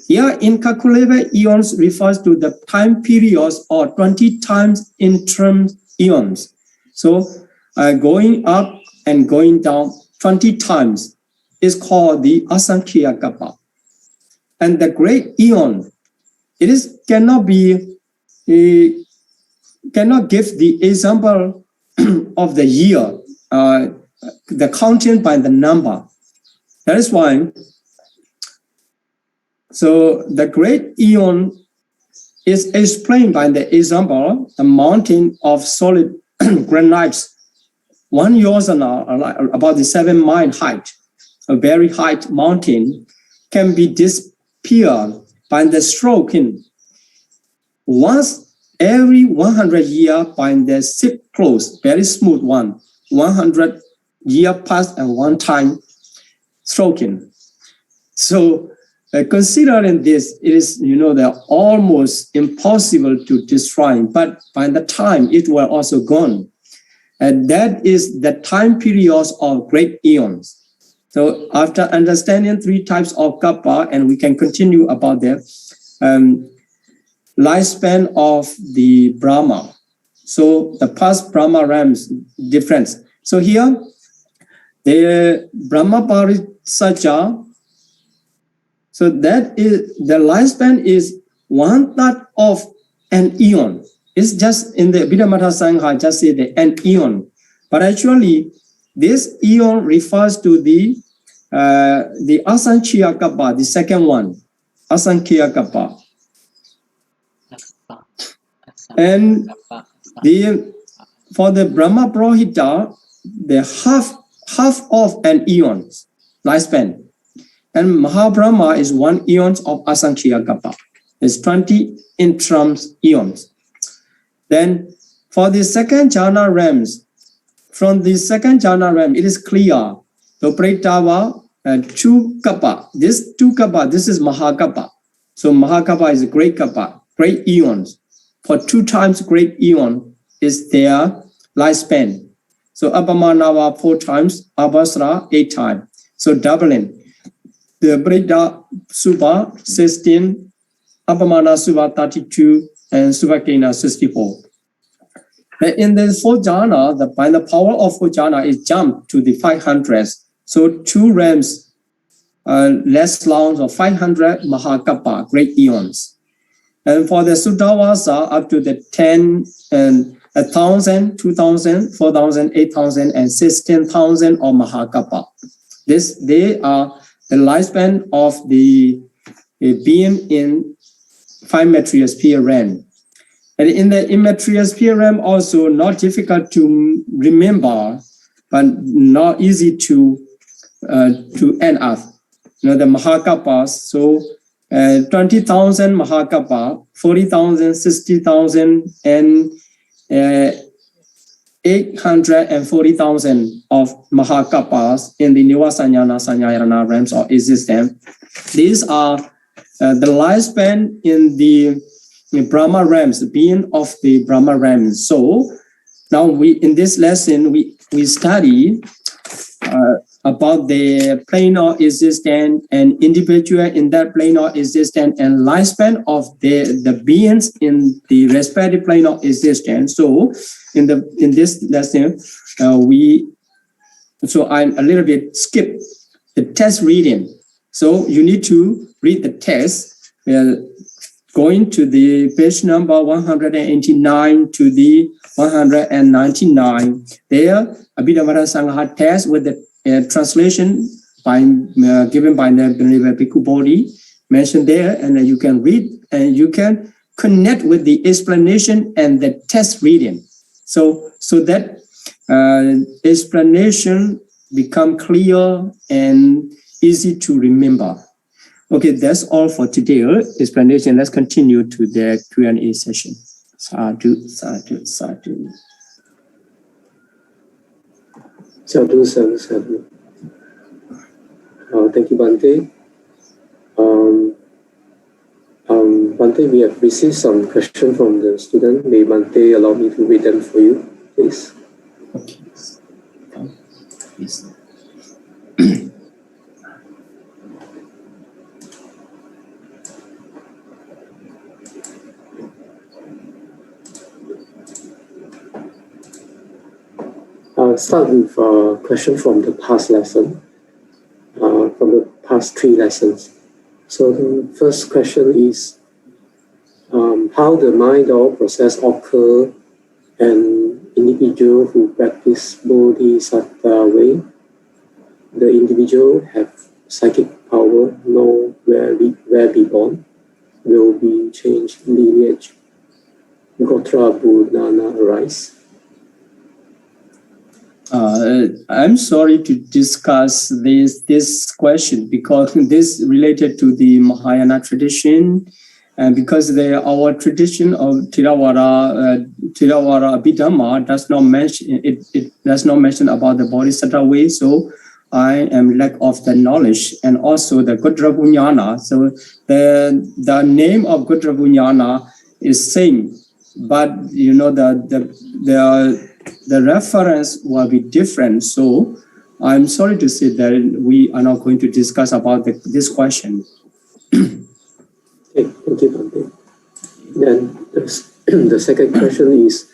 Here, incalculable eons refers to the time periods or 20 times interim eons. So going up and going down 20 times is called the asankhya kappa. And the great eon, cannot give the example of the year, the counting by the number. That is why. So the great eon is explained by the example, the mountain of solid granites. One yosana, about the 7 mile height, a very high mountain, can be disappeared by the stroking once every 100 years by the zip close, very smooth one, 100 years past and one time stroking. So considering this, it is, they're almost impossible to destroy, but by the time it will also gone. And that is the time periods of great eons. So after understanding 3 types of kappa, and we can continue about the lifespan of the Brahma. So the past Brahma realms difference. So here, the Brahma Parisatya, so that is, the lifespan is 1/3 of an eon. It's just in the Abhidhamma Sangha, just say the an eon. But actually, this eon refers to the Asankhya Kappa, the second one, Asankhya Kappa. And for the Brahma Purohita, the half of an eon lifespan. And Mahabrahma is 1 eon of Asankhya Kappa. It's 20 interim eons. Then for the second jhana realms, from the second jhana realm, it is clear. So Pratava, 2 kappa. This 2 kappa, this is Mahakappa. So Mahakappa is a great kappa, great eons. For 2 times great eon is their lifespan. So Apamanava 4 times, Abhasra 8 times. So doubling. The Brita Supa 16, Apamana Supa 32, and Supakena 64. In the 4th jhana, by the power of 4th jhana, it jumped to the 500s. So 2 realms less long of 500 Mahakappa, great eons. And for the Suddhavasa, up to the 10 and 1,000, 2,000, 4,000, 8,000, and 16,000 of Mahakappa. They are the lifespan of the being in 5 material sphere realm. And in the immaterial sphere realm also not difficult to remember, but not easy to end up. The Mahakappas, so 20,000 Mahakappa, 40,000, 60,000, and 840,000 of Mahakappas in the Nivasanyana Sanyayana realms of existence. These are the lifespan in the Brahma realms, the being of the Brahma realms. So now in this lesson we study about the plane of existence and individual in that plane of existence and lifespan of the beings in the respective plane of existence. So in this lesson, I a little bit skip the text reading. So you need to read the text. Going to the page number 189 to the 199. There, Abhidhamma Sangha text with the translation given by the Venerable Bhikkhu Bodhi mentioned there, and you can read and you can connect with the explanation and the text reading. So that explanation become clear and easy to remember. Okay, that's all for today. Explanation. Let's continue to the Q&A session. Sadhu, sadhu, sadhu. Sadhu, sadhu, sadhu. Thank you, Bhante. Bhante, we have received some questions from the student. May Bhante allow me to read them for you, please? Okay. Please. I'll start with a question from the past lesson, from the past 3 lessons. So the first question is how the mind or process occur an individual who practice Bodhisattva way. The individual have psychic power, know where be born, will be changed lineage, Gotra Budana arise. I'm sorry to discuss this question because this related to the Mahayana tradition, and because our tradition of Theravada Abhidhamma does not mention it does not mention about the Bodhisattva way. So I am lack of the knowledge, and also the Gotra Bunyana. So the name of Gotra Bunyana is same, but you know the reference will be different. So I'm sorry to say that we are not going to discuss about this question. Okay, thank you, Bhante. Then the second question is,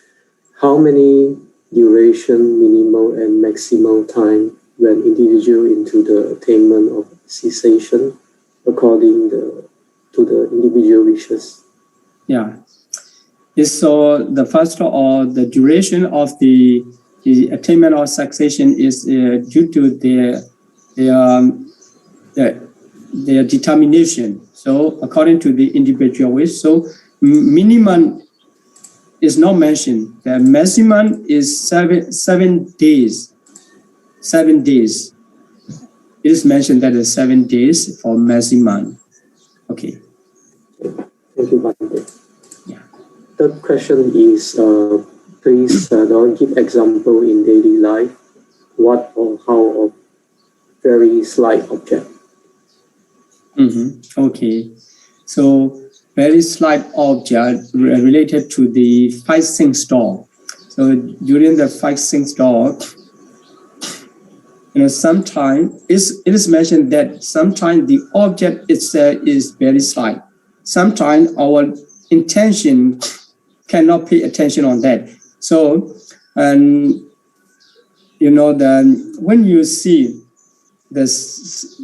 how many duration, minimal and maximal time when individual into the attainment of cessation according to the individual wishes? Yeah. So the first of all, the duration of the attainment of cessation is due to their determination. So according to the individual wish, so minimum is not mentioned. The maximum is 7 days. 7 days. It is mentioned that is 7 days for maximum. Okay. Thank you, Bhante. Yeah. Third question is, please don't give example in daily life, what or how of very slight object. Okay. So very slight object related to the fighting store. So during the fighting store, sometimes it is mentioned that sometimes the object itself is very slight. Sometimes our intention cannot pay attention on that. So, when you see this,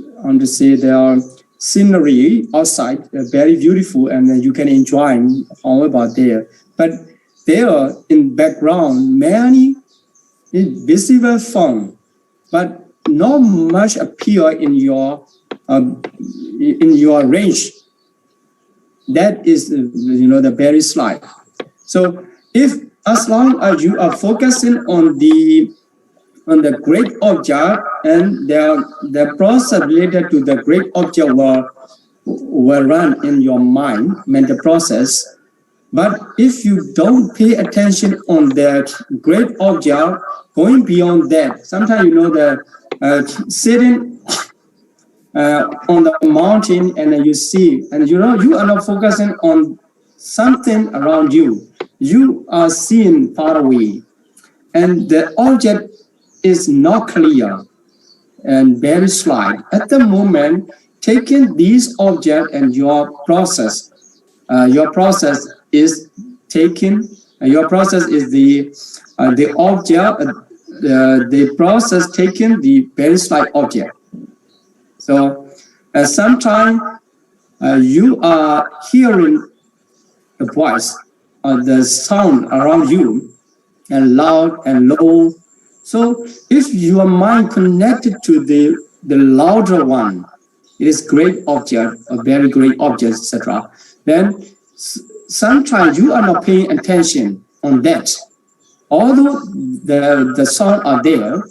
there are scenery outside, very beautiful, and you can enjoy all about there. But there in background, many visible form, but not much appear in your range. That is, the very slight. So as long as you are focusing on the great object, and the process related to the great object will run in your mind, mental process. But if you don't pay attention on that great object, going beyond that, sometimes sitting on the mountain and you see, and you are not focusing on something around you. You are seeing far away, and the object is not clear. and very slight. At the moment, taking these objects and your process is taking. Your process is the object. The process taking the very slight object. So sometimes you are hearing the voice or the sound around you, and loud and low. So if your mind connected to the louder one, it is great object, a very great object, etc. Then sometimes you are not paying attention on that. Although the sound are there,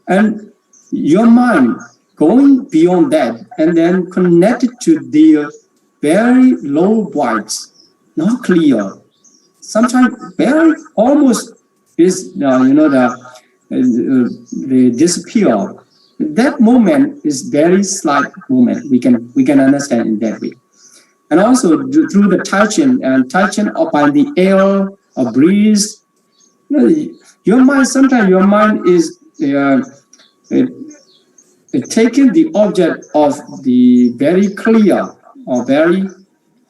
and your mind going beyond that and then connected to the very low voice, not clear. Sometimes very almost is they disappear. That moment is very slight moment. We can understand in that way. And also through the touching by the air or breeze, your mind sometimes your mind is taking the object of the very clear or very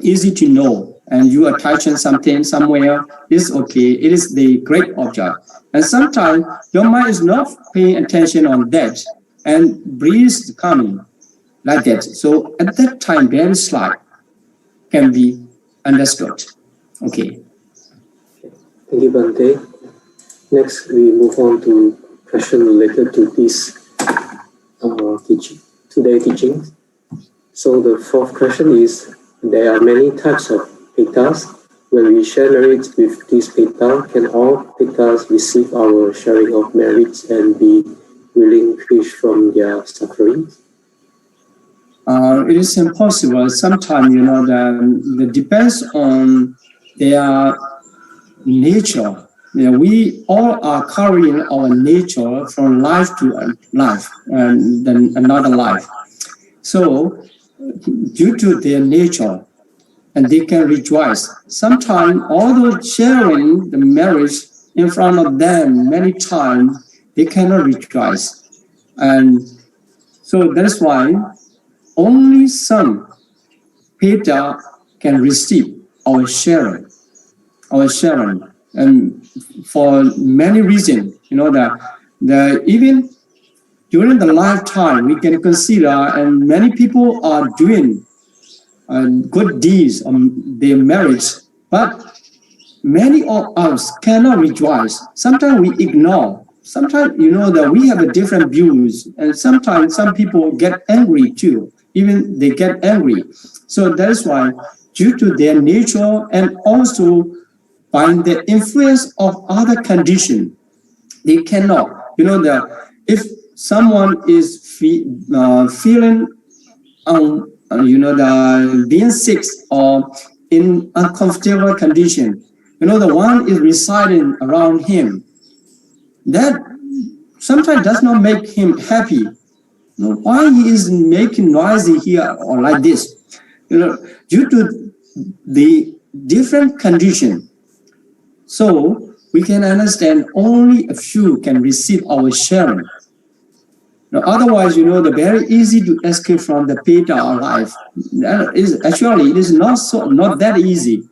easy to know, and you are touching something somewhere, it's okay, it is the great object. And sometimes your mind is not paying attention on that, and breeze coming like that. So at that time, very slight can be understood. Okay. Thank you, Bhante. Next, we move on to question related to this teaching. So the fourth question is, there are many types of pettas. When we share merits with these petta, can all pettas receive our sharing of merits and be relinquished from their sufferings? It is impossible. Sometimes, that depends on their nature. We all are carrying our nature from life to life and then another life. So, due to their nature, and they can rejoice. Sometimes, although sharing the marriage in front of them many times, they cannot rejoice. And so that's why only some Peter can receive our sharing. And for many reasons, that even during the lifetime, we can consider, and many people are doing good deeds on their marriage, but many of us cannot rejoice. Sometimes we ignore. Sometimes, that we have a different views, and sometimes some people get angry too. Even they get angry. So that is why, due to their nature and also by the influence of other conditions, they cannot. That if someone is feeling being sick or in uncomfortable condition, the one is residing around him, that sometimes does not make him happy. Why he is making noisy here or like this? Due to the different condition. So we can understand only a few can receive our sharing. Otherwise, the very easy to escape from the Peta life. That is actually it is not that easy.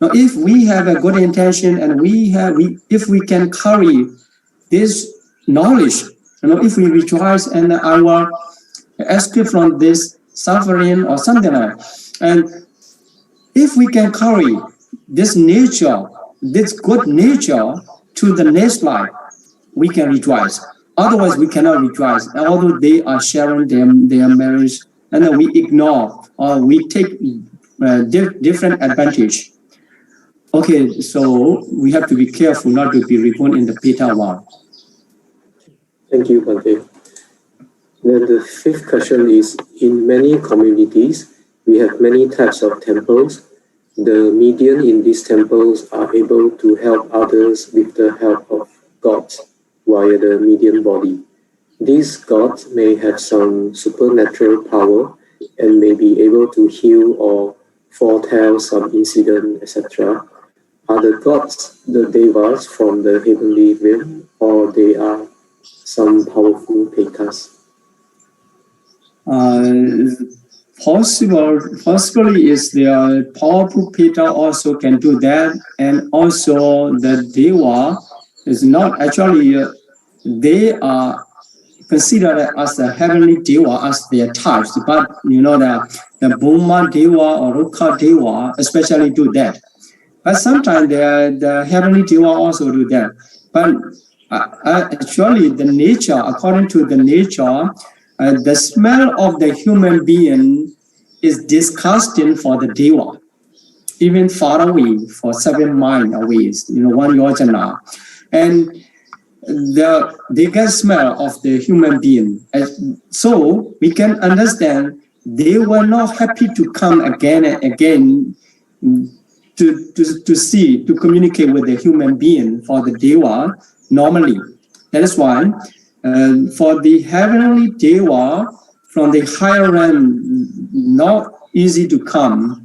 Now, if we have a good intention and if we can carry this knowledge, if we rejoice and I will escape from this suffering or something like that, and if we can carry this nature, this good nature to the next life, we can rejoice. Otherwise, we cannot rejoice. Although they are sharing their marriage, and then we ignore or we take different advantage. Okay, so we have to be careful not to be reborn in the Peta world. Thank you, Bhante. Then the fifth question is, in many communities, we have many types of temples. The medium in these temples are able to help others with the help of gods via the medium body. These gods may have some supernatural power and may be able to heal or foretell some incident, etc. Are the gods the devas from the heavenly realm, or they are some powerful pettas? Possibly is the powerful Peter also can do that, and also the Deva is not actually they are considered as the heavenly Deva as their types, but the Bhuma Deva or Rukha Deva especially do that. But sometimes the heavenly Deva also do that. But actually, the nature, according to the nature, the smell of the human being is disgusting for the Deva, even far away, for 7 miles away, 1 yojana. And they get smell of the human being. So we can understand they were not happy to come again and again to communicate with the human being for the Deva normally. That is why for the heavenly Deva from the higher realm, not easy to come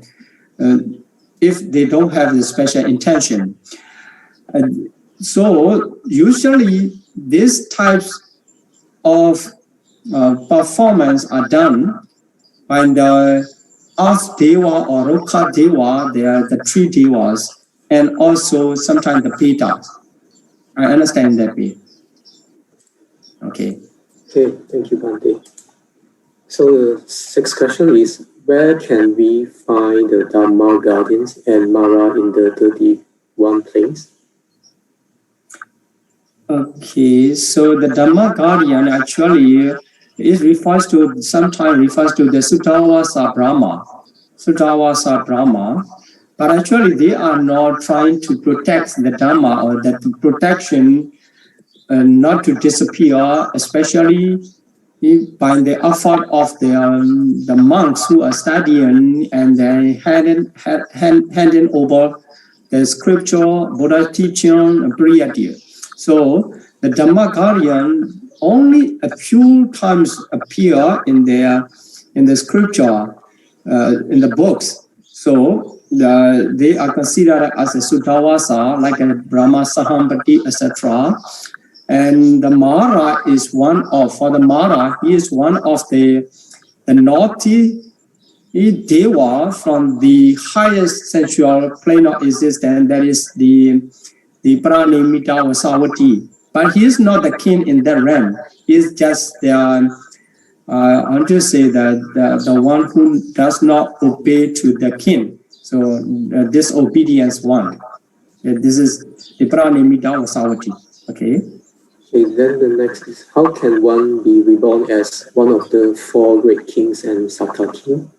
if they don't have the special intention. So usually these types of performance are done by the Earth Deva or Rukha Deva. They are the 3 Devas, and also sometimes the Petas. I understand that way. Okay. Okay, thank you, Bhante. So the 6th question is, where can we find the Dharma guardians and Mara in the 31 planes? Okay, so the Dharma guardian actually sometimes refers to the Sutavasa Brahma, but actually they are not trying to protect the Dharma or the protection not to disappear, especially by the effort of the monks who are studying and they handing over the scripture, Buddha teaching, Briyati. So the Dhamma guardian only a few times appear in the scripture, in the books. So they are considered as a Sutavasa, like a Brahma Sahampati, etc. And the Mara is for the Mara, he is one of the naughty Deva from the highest sensual plane of existence, that is the Pranimita or Savati. But he is not the king in that realm. He is just I want to say that the one who does not obey to the king. So disobedience one. This is the Pranimita or Savati. Okay. Okay, then the next is, how can one be reborn as one of the 4 great kings and Saka king?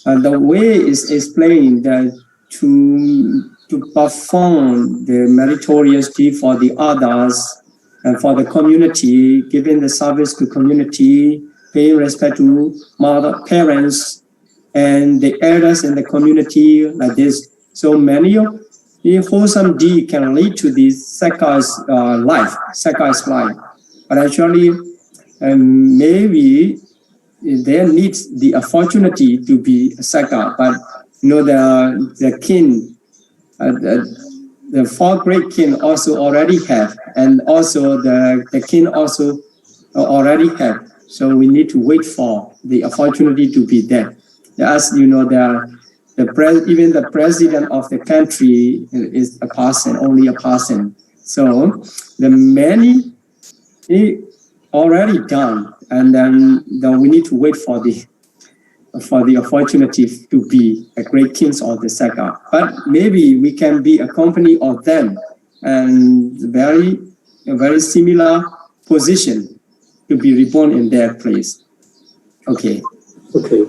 The way is explained that to perform the meritorious deed for the others and for the community, giving the service to community, paying respect to parents and the elders in the community, like this. So many wholesome deed can lead to this Saka's life. But actually, maybe there needs the opportunity to be a Saka, but the king, the 4 great king also already have, and also the king also already have. So we need to wait for the opportunity to be there. As you know, even the president of the country is a person, only a person. So the many already done, and then we need to wait for the opportunity to be a great kings of the Saka. But maybe we can be a company of them, and a very similar position to be reborn in their place. Okay. Okay.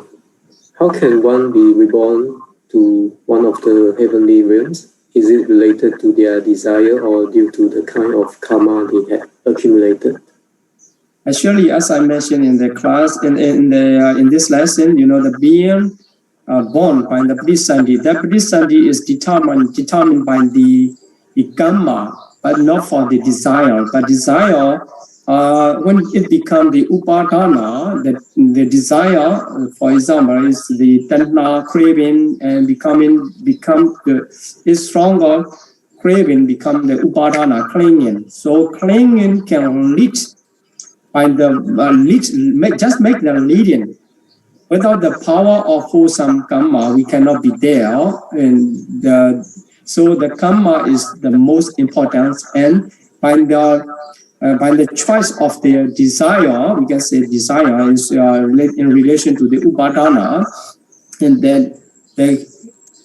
How can one be reborn to one of the heavenly realms? Is it related to their desire or due to the kind of karma they have accumulated? Actually, as I mentioned in the class, in this lesson, the being born by the Pradisandhi, that Pradisandhi is determined by the karma, but not for the desire. But desire, when it becomes the upadana, the desire, for example, is the tanha craving, and is stronger craving become the upadana clinging. So clinging can lead by the just make the leading. Without the power of wholesome karma, we cannot be there. And so the karma is the most important. And by the choice of their desire, we can say desire is in relation to the upadana. And then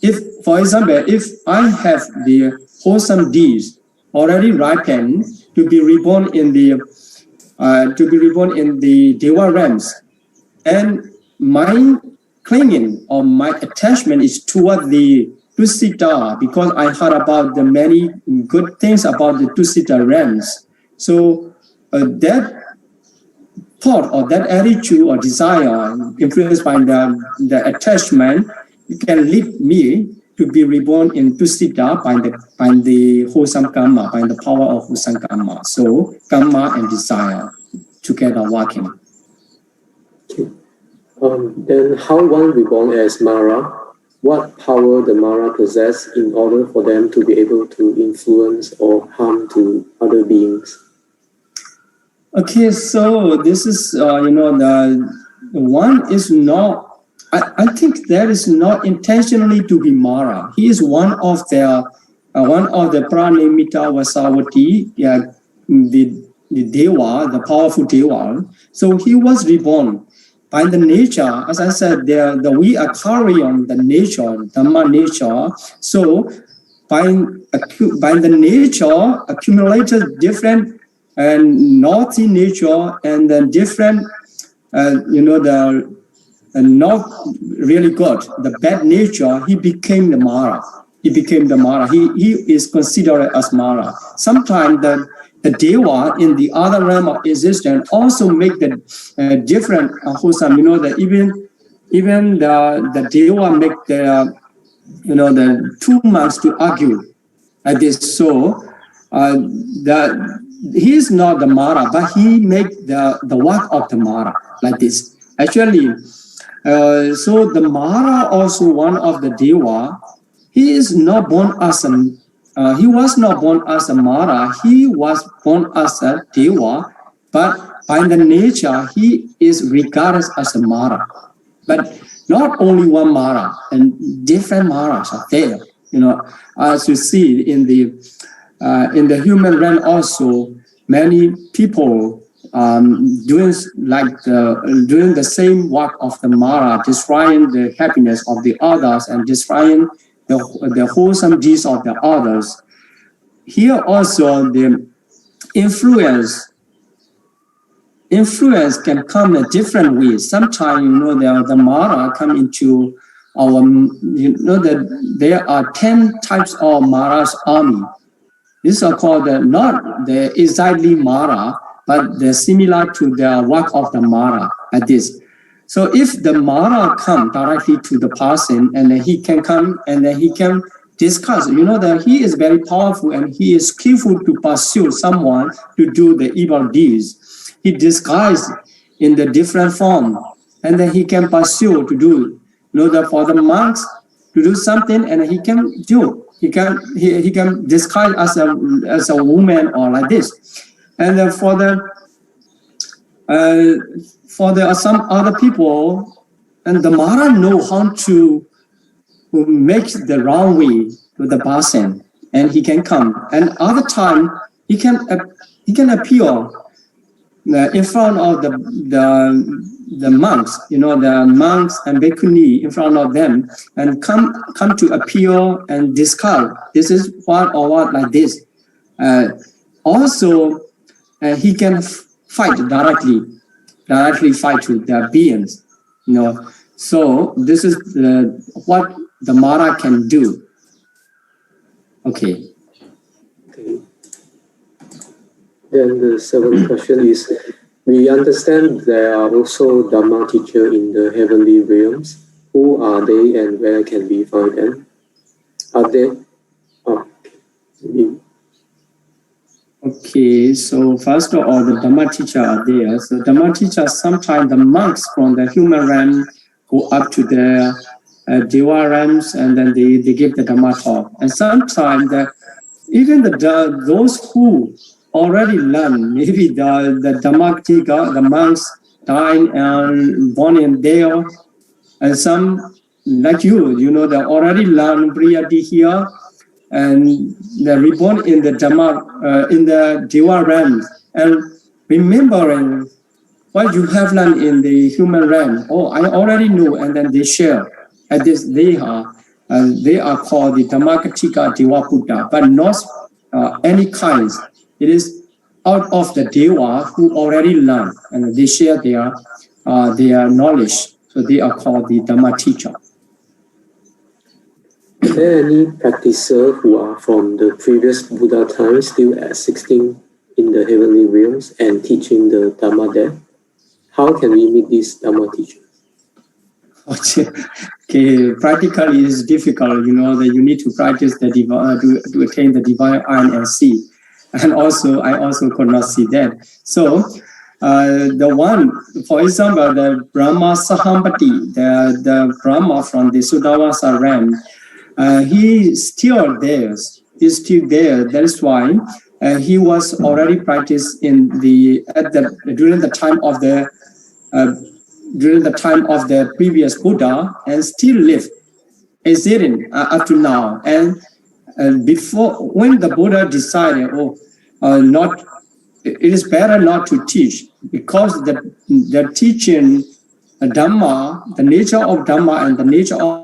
if, for example, if I have the wholesome deeds already ripened to be reborn in the Deva realms, and my clinging or my attachment is toward the Tusita because I heard about the many good things about the Tusita realms. So that thought or that attitude or desire influenced by the attachment can lead me to be reborn in Tusita by the wholesome karma, by the power of wholesome karma. So karma and desire together working. Okay. Then how one reborn as Mara, what power the Mara possess in order for them to be able to influence or harm to other beings? Okay, so this is the one is not. I think that is not intentionally to be Mara. He is one of the Pranimita Vasavati, the Deva, the powerful Deva. So he was reborn. By the nature, as I said, we are carrying the nature, Dharma nature. So by the nature, accumulated different naughty nature and the different, not really good, the bad nature, he became the Mara. He is considered as Mara. Sometimes the Deva in the other realm of existence also make the different wholesome. Even the Deva make the two monks to argue like this. So he is not the Mara, but he make the work of the Mara like this. Actually, so the Mara also one of the Deva. He is not born as he was not born as a Mara. He was born as a Deva, but by the nature he is regarded as a Mara. But not only one Mara, and different Maras are there. As you see in the human realm also, many people doing the same work of the Mara, destroying the happiness of the others and destroying the wholesome deeds of the others. Here also the influence can come in different ways. Sometimes the Mara come into our that there are 10 types of Mara's army. These are called not the exactly Mara, but they're similar to the work of the Mara like this. So if the Mara come directly to the person and then he can come and then he can discuss, that he is very powerful and he is skillful to pursue someone to do the evil deeds. He disguised in the different form and then he can pursue to do, that for the monks to do something and he can do. He can disguise as a woman or like this. And then for some other people, and the Mara know how to make the wrong way to the person, and he can come. And other time he can appear in front of the monks, the monks and bhikkhuni in front of them, and come to appear and discuss. This is what or what like this. Also, he can fight directly fight with the beings. So this is what the Mara can do. Okay. Then the seventh question is, we understand there are also Dharma teachers in the heavenly realms. Who are they and where can we find them? Are they? Okay, so first of all, the Dharma teachers are there. So Dharma teachers, sometimes the monks from the human realm go up to the Deva realms and then they give the Dharma talk. And sometimes even those who already learned. Maybe the Dhammatika, the monks died and born in there, and some like you know, they already learned Priyati here, and they're reborn in the Dhamma, in the Deva realm, and remembering what you have learned in the human realm. Oh, I already know, and then they share. At this, they are called the Dhammakatika Deva Buddha, but not any kinds. It is out of the Deva who already learned, and they share their knowledge. So they are called the Dhamma teacher. Are there any practitioners who are from the previous Buddha times still existing in the heavenly realms and teaching the Dharma there? How can we meet these Dharma teachers? Okay, practically it's difficult, you know, that you need to practice the divine to attain the divine eye and see. And also, I also could not see that. So, the one, for example, the Brahma Sahampati, the Brahma from the Sudavasa realm, he still there. He's still there. That is why he was already practiced during the time of the previous Buddha, and still live existing up to now. And before, when the Buddha decided, not, it is better not to teach, because the teaching Dhamma, the nature of Dhamma and the nature of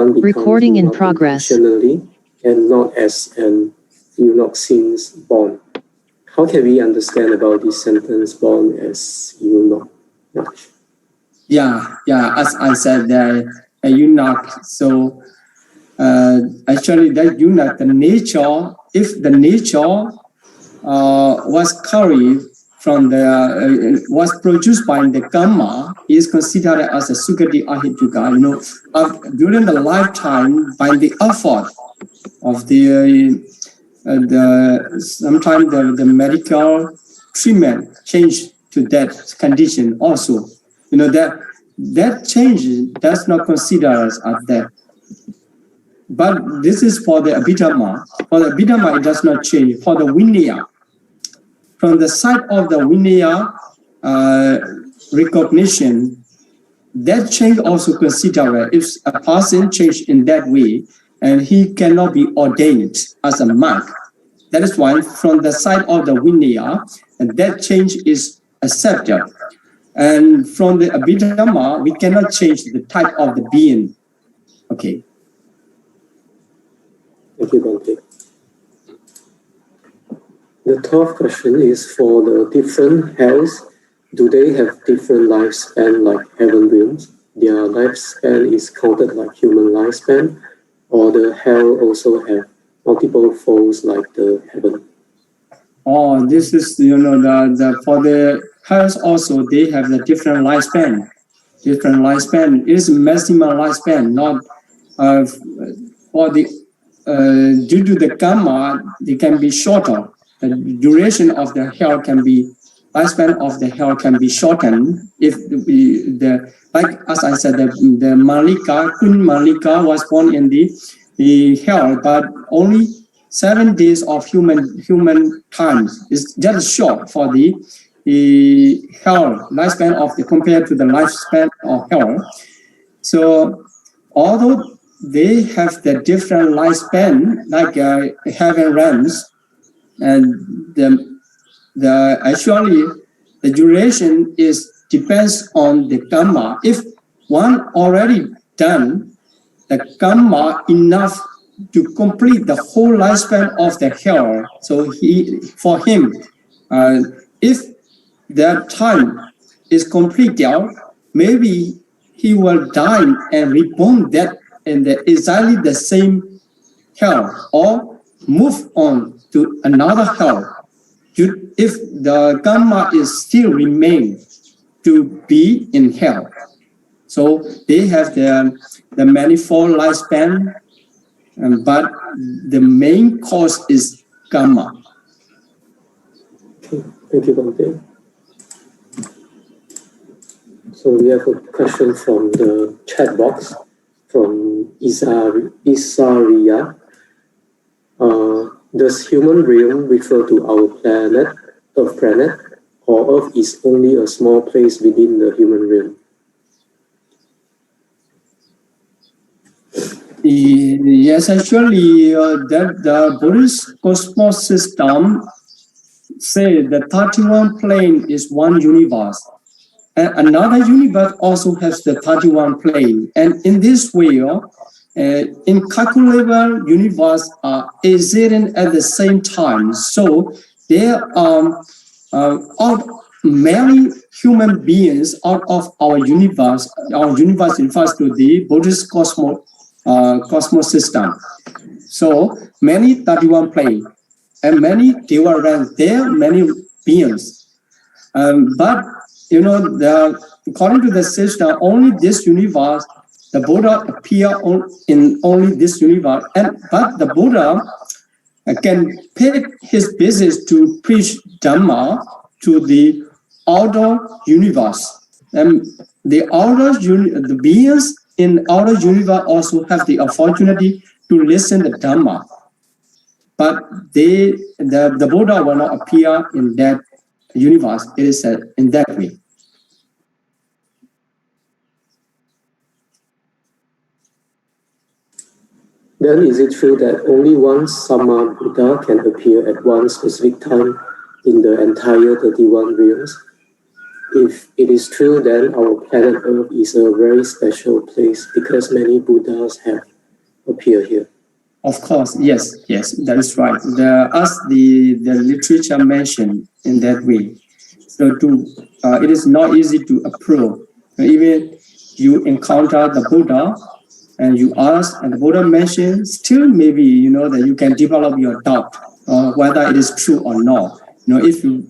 Recording in progress. And not as an eunuch since born. How can we understand about this sentence, born as eunuch? Yeah. As I said, a eunuch. So actually, that eunuch, the nature, if the nature was carried from the was produced by the karma, is considered as a sukati ahituka. During the lifetime, by the effort of sometimes the medical treatment change to that condition also. That change does not consider as that. But this is for the Abhidhamma. For the Abhidhamma, it does not change. For the Vinaya, from the side of the Vinaya recognition, that change also considered. If a person changed in that way, and he cannot be ordained as a monk. That is why from the side of the Vinaya, and that change is accepted. And from the Abhidhamma, we cannot change the type of the being. Okay. Thank you, Bhante. The 12th question is for the different hells. Do they have different lifespan like heaven realms? Their lifespan is counted like human lifespan, or the hell also have multiple folds like the heaven? Oh, this is for the hells also they have the different lifespan. Different lifespan is maximum lifespan, not for the due to the karma, they can be shorter. The duration of the hell can be lifespan of the hell can be shortened if like as I said, the Malika, Queen Malika was born in the hell, but only 7 days of human time is just short for the hell lifespan of the compared to the lifespan of hell. So although they have the different lifespan like heaven realms, and actually the duration is depends on the karma. If one already done the karma enough to complete the whole lifespan of the hell, so for him, if that time is completed, maybe he will die and reborn that in exactly the same hell, or move on to another hell. If the karma is still remain to be in hell, so they have the manifold lifespan, but the main cause is karma. Thank you, Bhante. So we have a question from the chat box from Isaria. Does human realm refer to our planet, Earth planet, or Earth is only a small place within the human realm? Yes, actually, that the Buddhist cosmos system say the 31 plane is one universe. And another universe also has the 31 plane. And in this way, incalculable universe are existing at the same time. So there are many human beings out of our universe. Our universe refers to the Buddhist cosmos system. So many 31 planes and many Deva ranks. There are many beings. But according to the system, only this universe, the Buddha appear in only this universe, but the Buddha can pick his business to preach Dharma to the outer universe, and the beings in outer universe also have the opportunity to listen the Dharma. But the Buddha will not appear in that universe. It is in that way. Then is it true that only one Sama Buddha can appear at one specific time in the entire 31 realms? If it is true, then our planet Earth is a very special place because many Buddhas have appeared here. Of course, yes, that is right. As the literature mentioned in that way. So it is not easy to approve. Even you encounter the Buddha and you ask, and the Buddha mentioned, still maybe that you can develop your doubt whether it is true or not. If you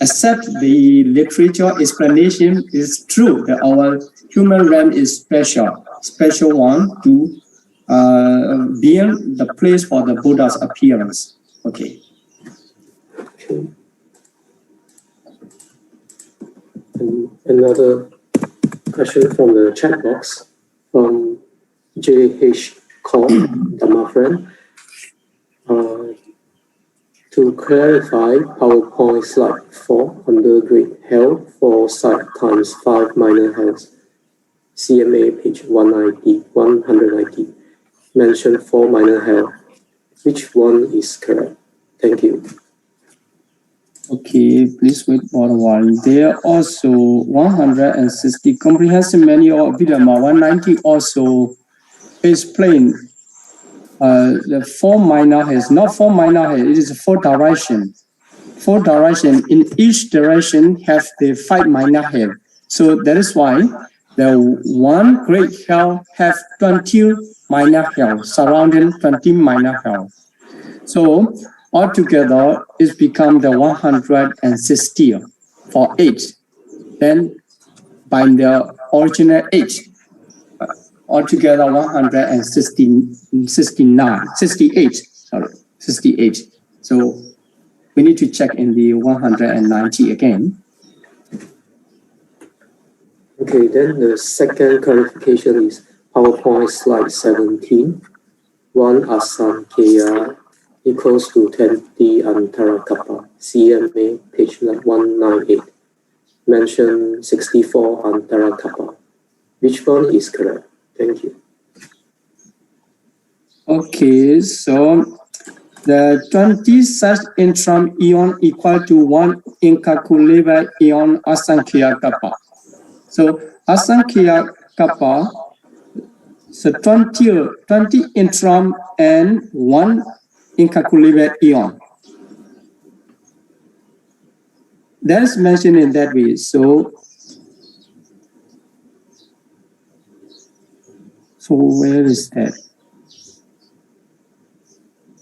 accept the literature explanation, is true that our human realm is special one to being the place for the Buddha's appearance. Okay. Another question from the chat box from J.H. Call, Dharma friend. To clarify, PowerPoint slide 4 under Great Hell for site times 5 minor hells. CMA page 190 mentioned 4 minor hell. Which one is correct? Thank you. Okay, please wait for a while. There are also 160 comprehensive manual of Dharma. 190 also explain the 4 minor hells, not 4 minor hells, it is 4 direction. 4 direction, in each direction have the 5 minor hell. So that is why the one great hell have 20 minor hell, surrounding 20 minor hell. So altogether it's become the 160 for 8. Then by the original 8, altogether 68. So we need to check in the 190 again. Okay, then the second clarification is PowerPoint slide 17. 1 Asankheya equals to 20 Antarakapa. CMA page 198. Mention 64 Antarakapa. Which one is correct? Thank you. Okay, so the 20 such interim eon equal to 1 incalculable eon Asankhya Kappa. So Asankhya Kappa, so 20 interim and 1 incalculable eon. That is mentioned in that way. So where is that?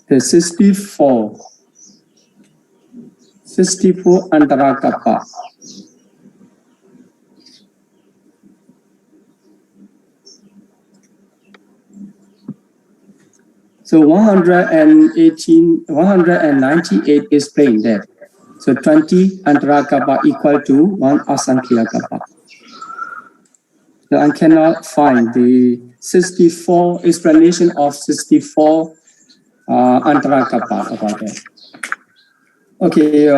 The 64 Antarakapa. So 198 is plain there. So 20 Antarakapa equal to 1 Asankhya Kappa. So I cannot find the 64 explanation of 64 Antarakapa about that. Okay,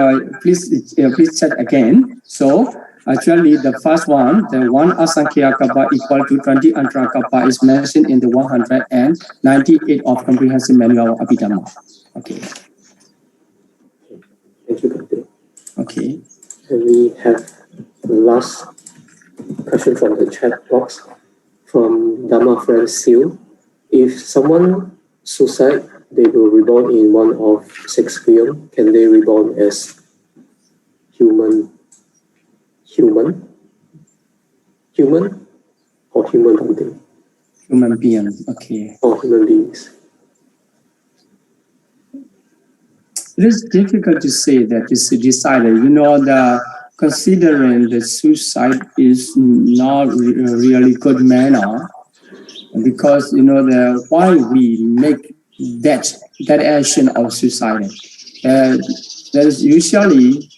please check again. So actually the first one, the 1 Asankhya Kappa equal to 20 Antarakapa is mentioned in the 198 of Comprehensive Manual of Abhidhamma. Okay. Thank you, Bhante. Okay. And we have the last question from the chat box from Dharma friend Seal. If someone suicide, they will reborn in one of 6 realms. Can they reborn as human or human something? Human being, okay. Or human beings. It is difficult to say that it's decided. Considering the suicide is not really good manner, because why we make that action of suicide. That is usually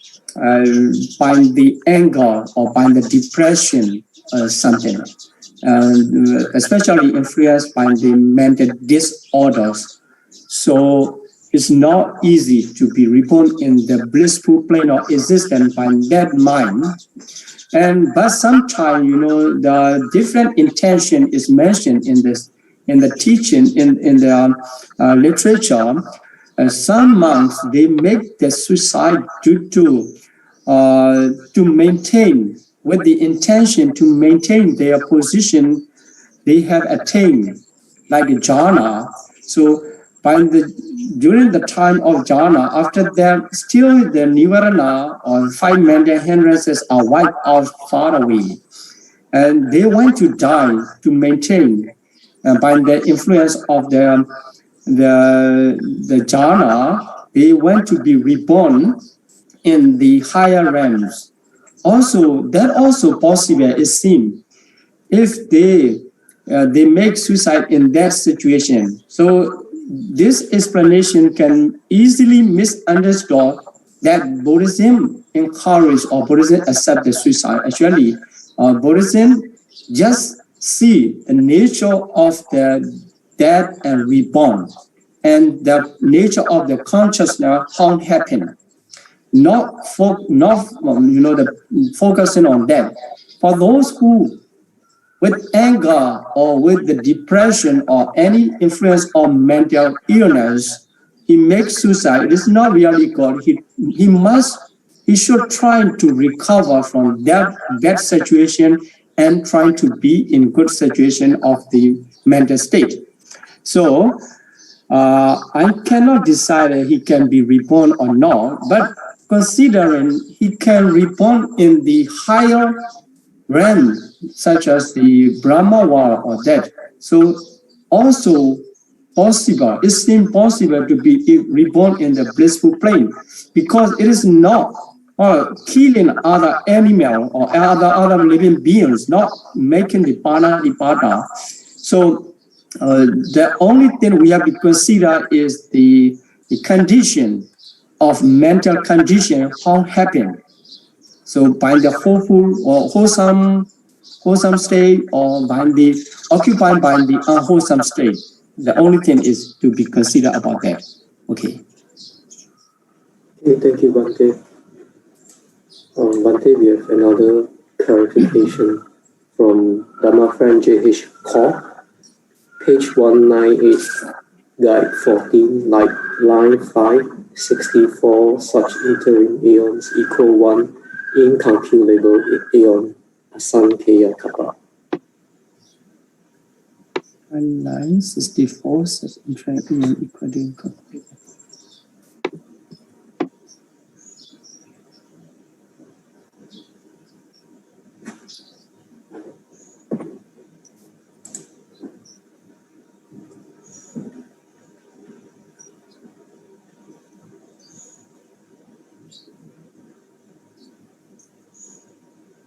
by the anger or by the depression something. especially influenced by the mental disorders. So it's not easy to be reborn in the blissful plane of existence by that mind. But sometimes, the different intention is mentioned in the teaching, in the literature. Some monks, they make the suicide due to maintain, with the intention to maintain their position they have attained, like the jhana. So during the time of jhana, after that, still the nirvana or five mental hindrances are wiped out far away. And they want to die to maintain by the influence of the jhana, they want to be reborn in the higher realms. Also, that also possible is seen if they make suicide in that situation. So this explanation can easily misunderstood that Buddhism encourage or Buddhism accept the suicide. Actually, Buddhism just see the nature of the death and reborn, and the nature of the consciousness how it happened. Not focusing on that. For those who with anger or with the depression or any influence of mental illness, he makes suicide. It is not really good. He should try to recover from that situation and try to be in good situation of the mental state. So I cannot decide if he can be reborn or not, but considering he can reborn in the higher realm, such as the Brahma world or that. So also possible, it seems possible to be reborn in the blissful plane, because it is not killing other animal or other living beings, not making the panadipata. So the only thing we have to consider is the condition of mental condition, how happen. So by the hopeful or wholesome state, or by the occupied by the unwholesome state. The only thing is to be considered about that. Okay. Okay, thank you, Bhante. Bhante, we have another clarification from Dharma friend J.H. Kor, page 198, guide 14, like line 5, 64, such interim aeons equal one incalculable aeon, asankheya kappa. Line 64, such interim aeon equal to incalculable.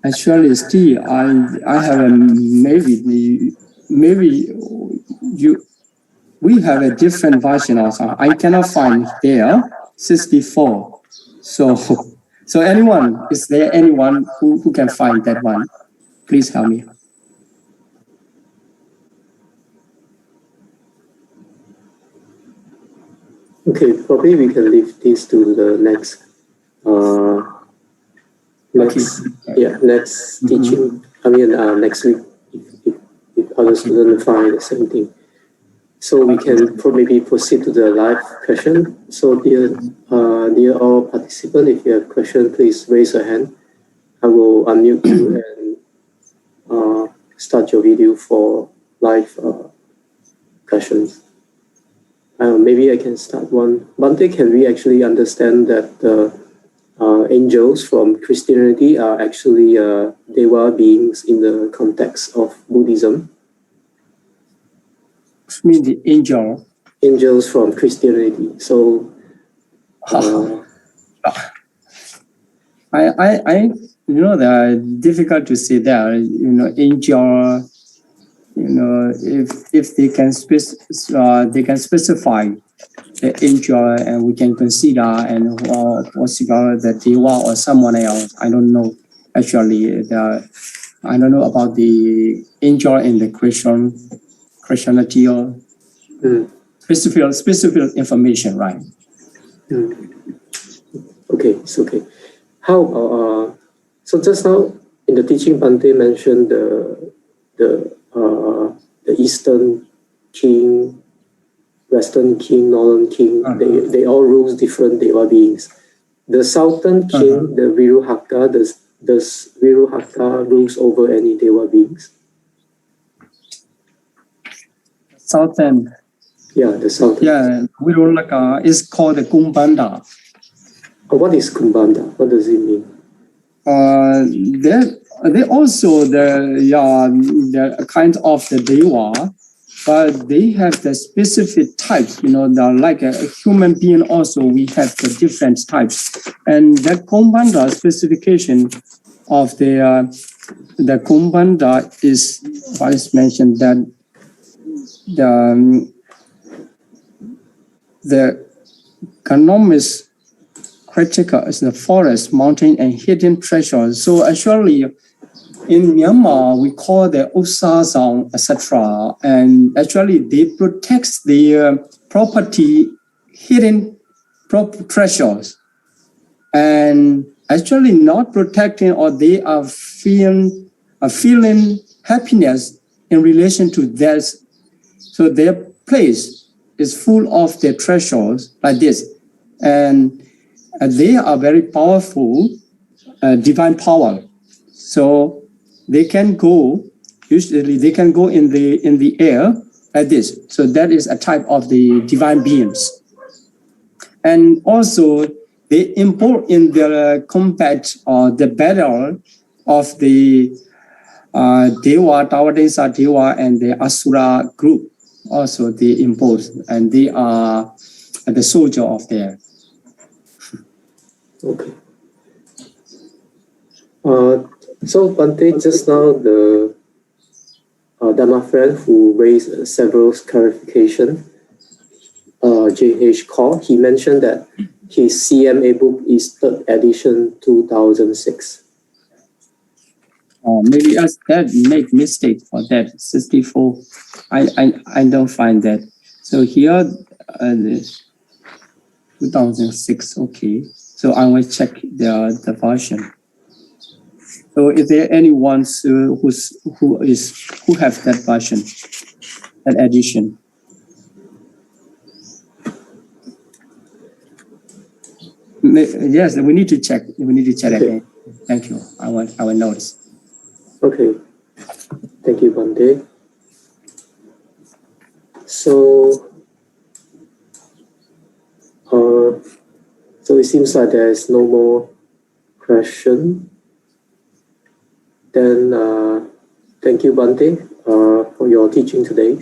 Actually, still, I have a maybe we have a different version also. I cannot find there 64. So anyone, is there anyone who can find that one? Please help me. Okay, probably we can leave this to the next teaching. I mean, next week, if other students find the same thing. So we can maybe proceed to the live question. So dear all participants, if you have questions, please raise your hand. I will unmute you and start your video for live questions. Maybe I can start one. Bhante, can we actually understand that the angels from Christianity are actually deva beings in the context of Buddhism? I mean the angel. Angels from Christianity. So I they're difficult to say that. Angel. If they can specify the angel, and we can consider and possible that deva or someone else. I don't know actually I don't know about the angel and the Christianity or specific information, right? Okay, it's okay. How so just now in the teaching, Bhante mentioned the Eastern king, Western king, Northern king. They all rule different deva beings. The Southern king, the Viruhaka, does Viruhaka rules over any deva beings? Southern. Yeah, the Southern. Yeah, Viruhaka is called the Kumbanda. What is Kumbanda? What does it mean? They also the kind of the deva, but they have the specific types. Like a human being. Also, we have the different types, and that Kumbanda specification of the Kumbanda is what is mentioned that the economics critical is the forest, mountain, and hidden treasures. So actually, in Myanmar, we call the Usasang, etc. And actually, they protect the property, hidden treasures, and actually not protecting, or they are feeling happiness in relation to that. So their place is full of their treasures like this, and they are very powerful, divine power. So they can go. Usually, they can go in the air like this. So that is a type of the divine beings. And also, they import in their combat or the battle of the Dewa, Tawadesa Dewa, and the Asura group. Also, they impose, and they are the soldier of there. Okay. So Bhante, just now the Dharma friend who raised several clarification, J.H. Kaur, he mentioned that his CMA book is 3rd edition 2006. Maybe us that make mistake for that 64. I don't find that. So here 2006. Okay. So I will check the version. So is there anyone who have that version, that edition? Yes, we need to check. We need to check again. Thank you. I will notice. Okay. Thank you, Bhante. So it seems like there is no more question. Then thank you, Bhante, for your teaching today.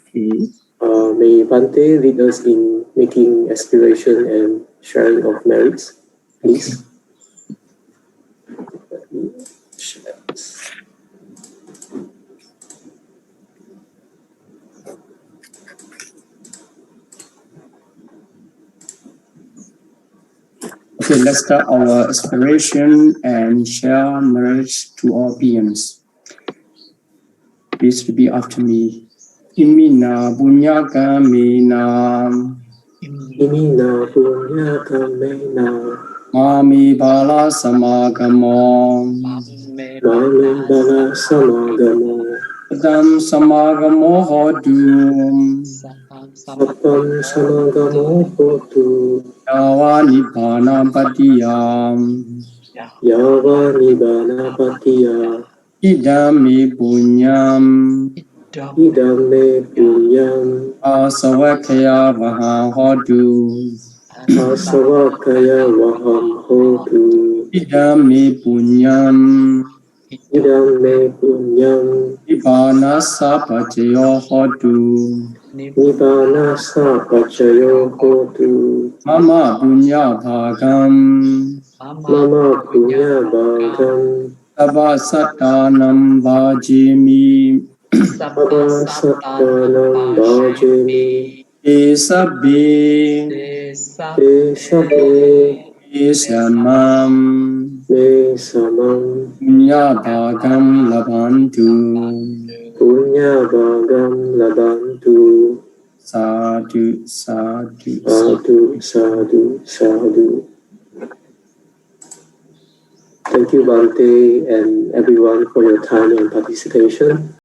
Okay. May Bhante lead us in making aspiration and sharing of merits, please. Okay, let's start our aspiration and share merits to all beings. Please repeat after me. Imina bunyakamena. Imina bunyakamena. Mami bala samagamo. Mami bala samagamo. Padam samagamo hodum. Padam samagamo hotu. Yawa nibbana patiyam. Yawa nibbana patiyam. Idami punyam. Idame punyam. Asawakaya vaha hodu. Asawakaya vaham hotu. Idami punyam. Idame punyam. Nibbana sapajayo hodu. Nibbana sapajayo hotu. Mama punya bhagam. Mama punya bhagam. Sabha satanam vajimi. Sabha sattanam bhajami. Esabe. Esabe. Esamam. Me samam punya bhagam labantu. punya bhagam labantu. Sadhu, sadhu, Sadhu, sadhu, sadhu. Thank you, Bhante, and everyone for your time and participation.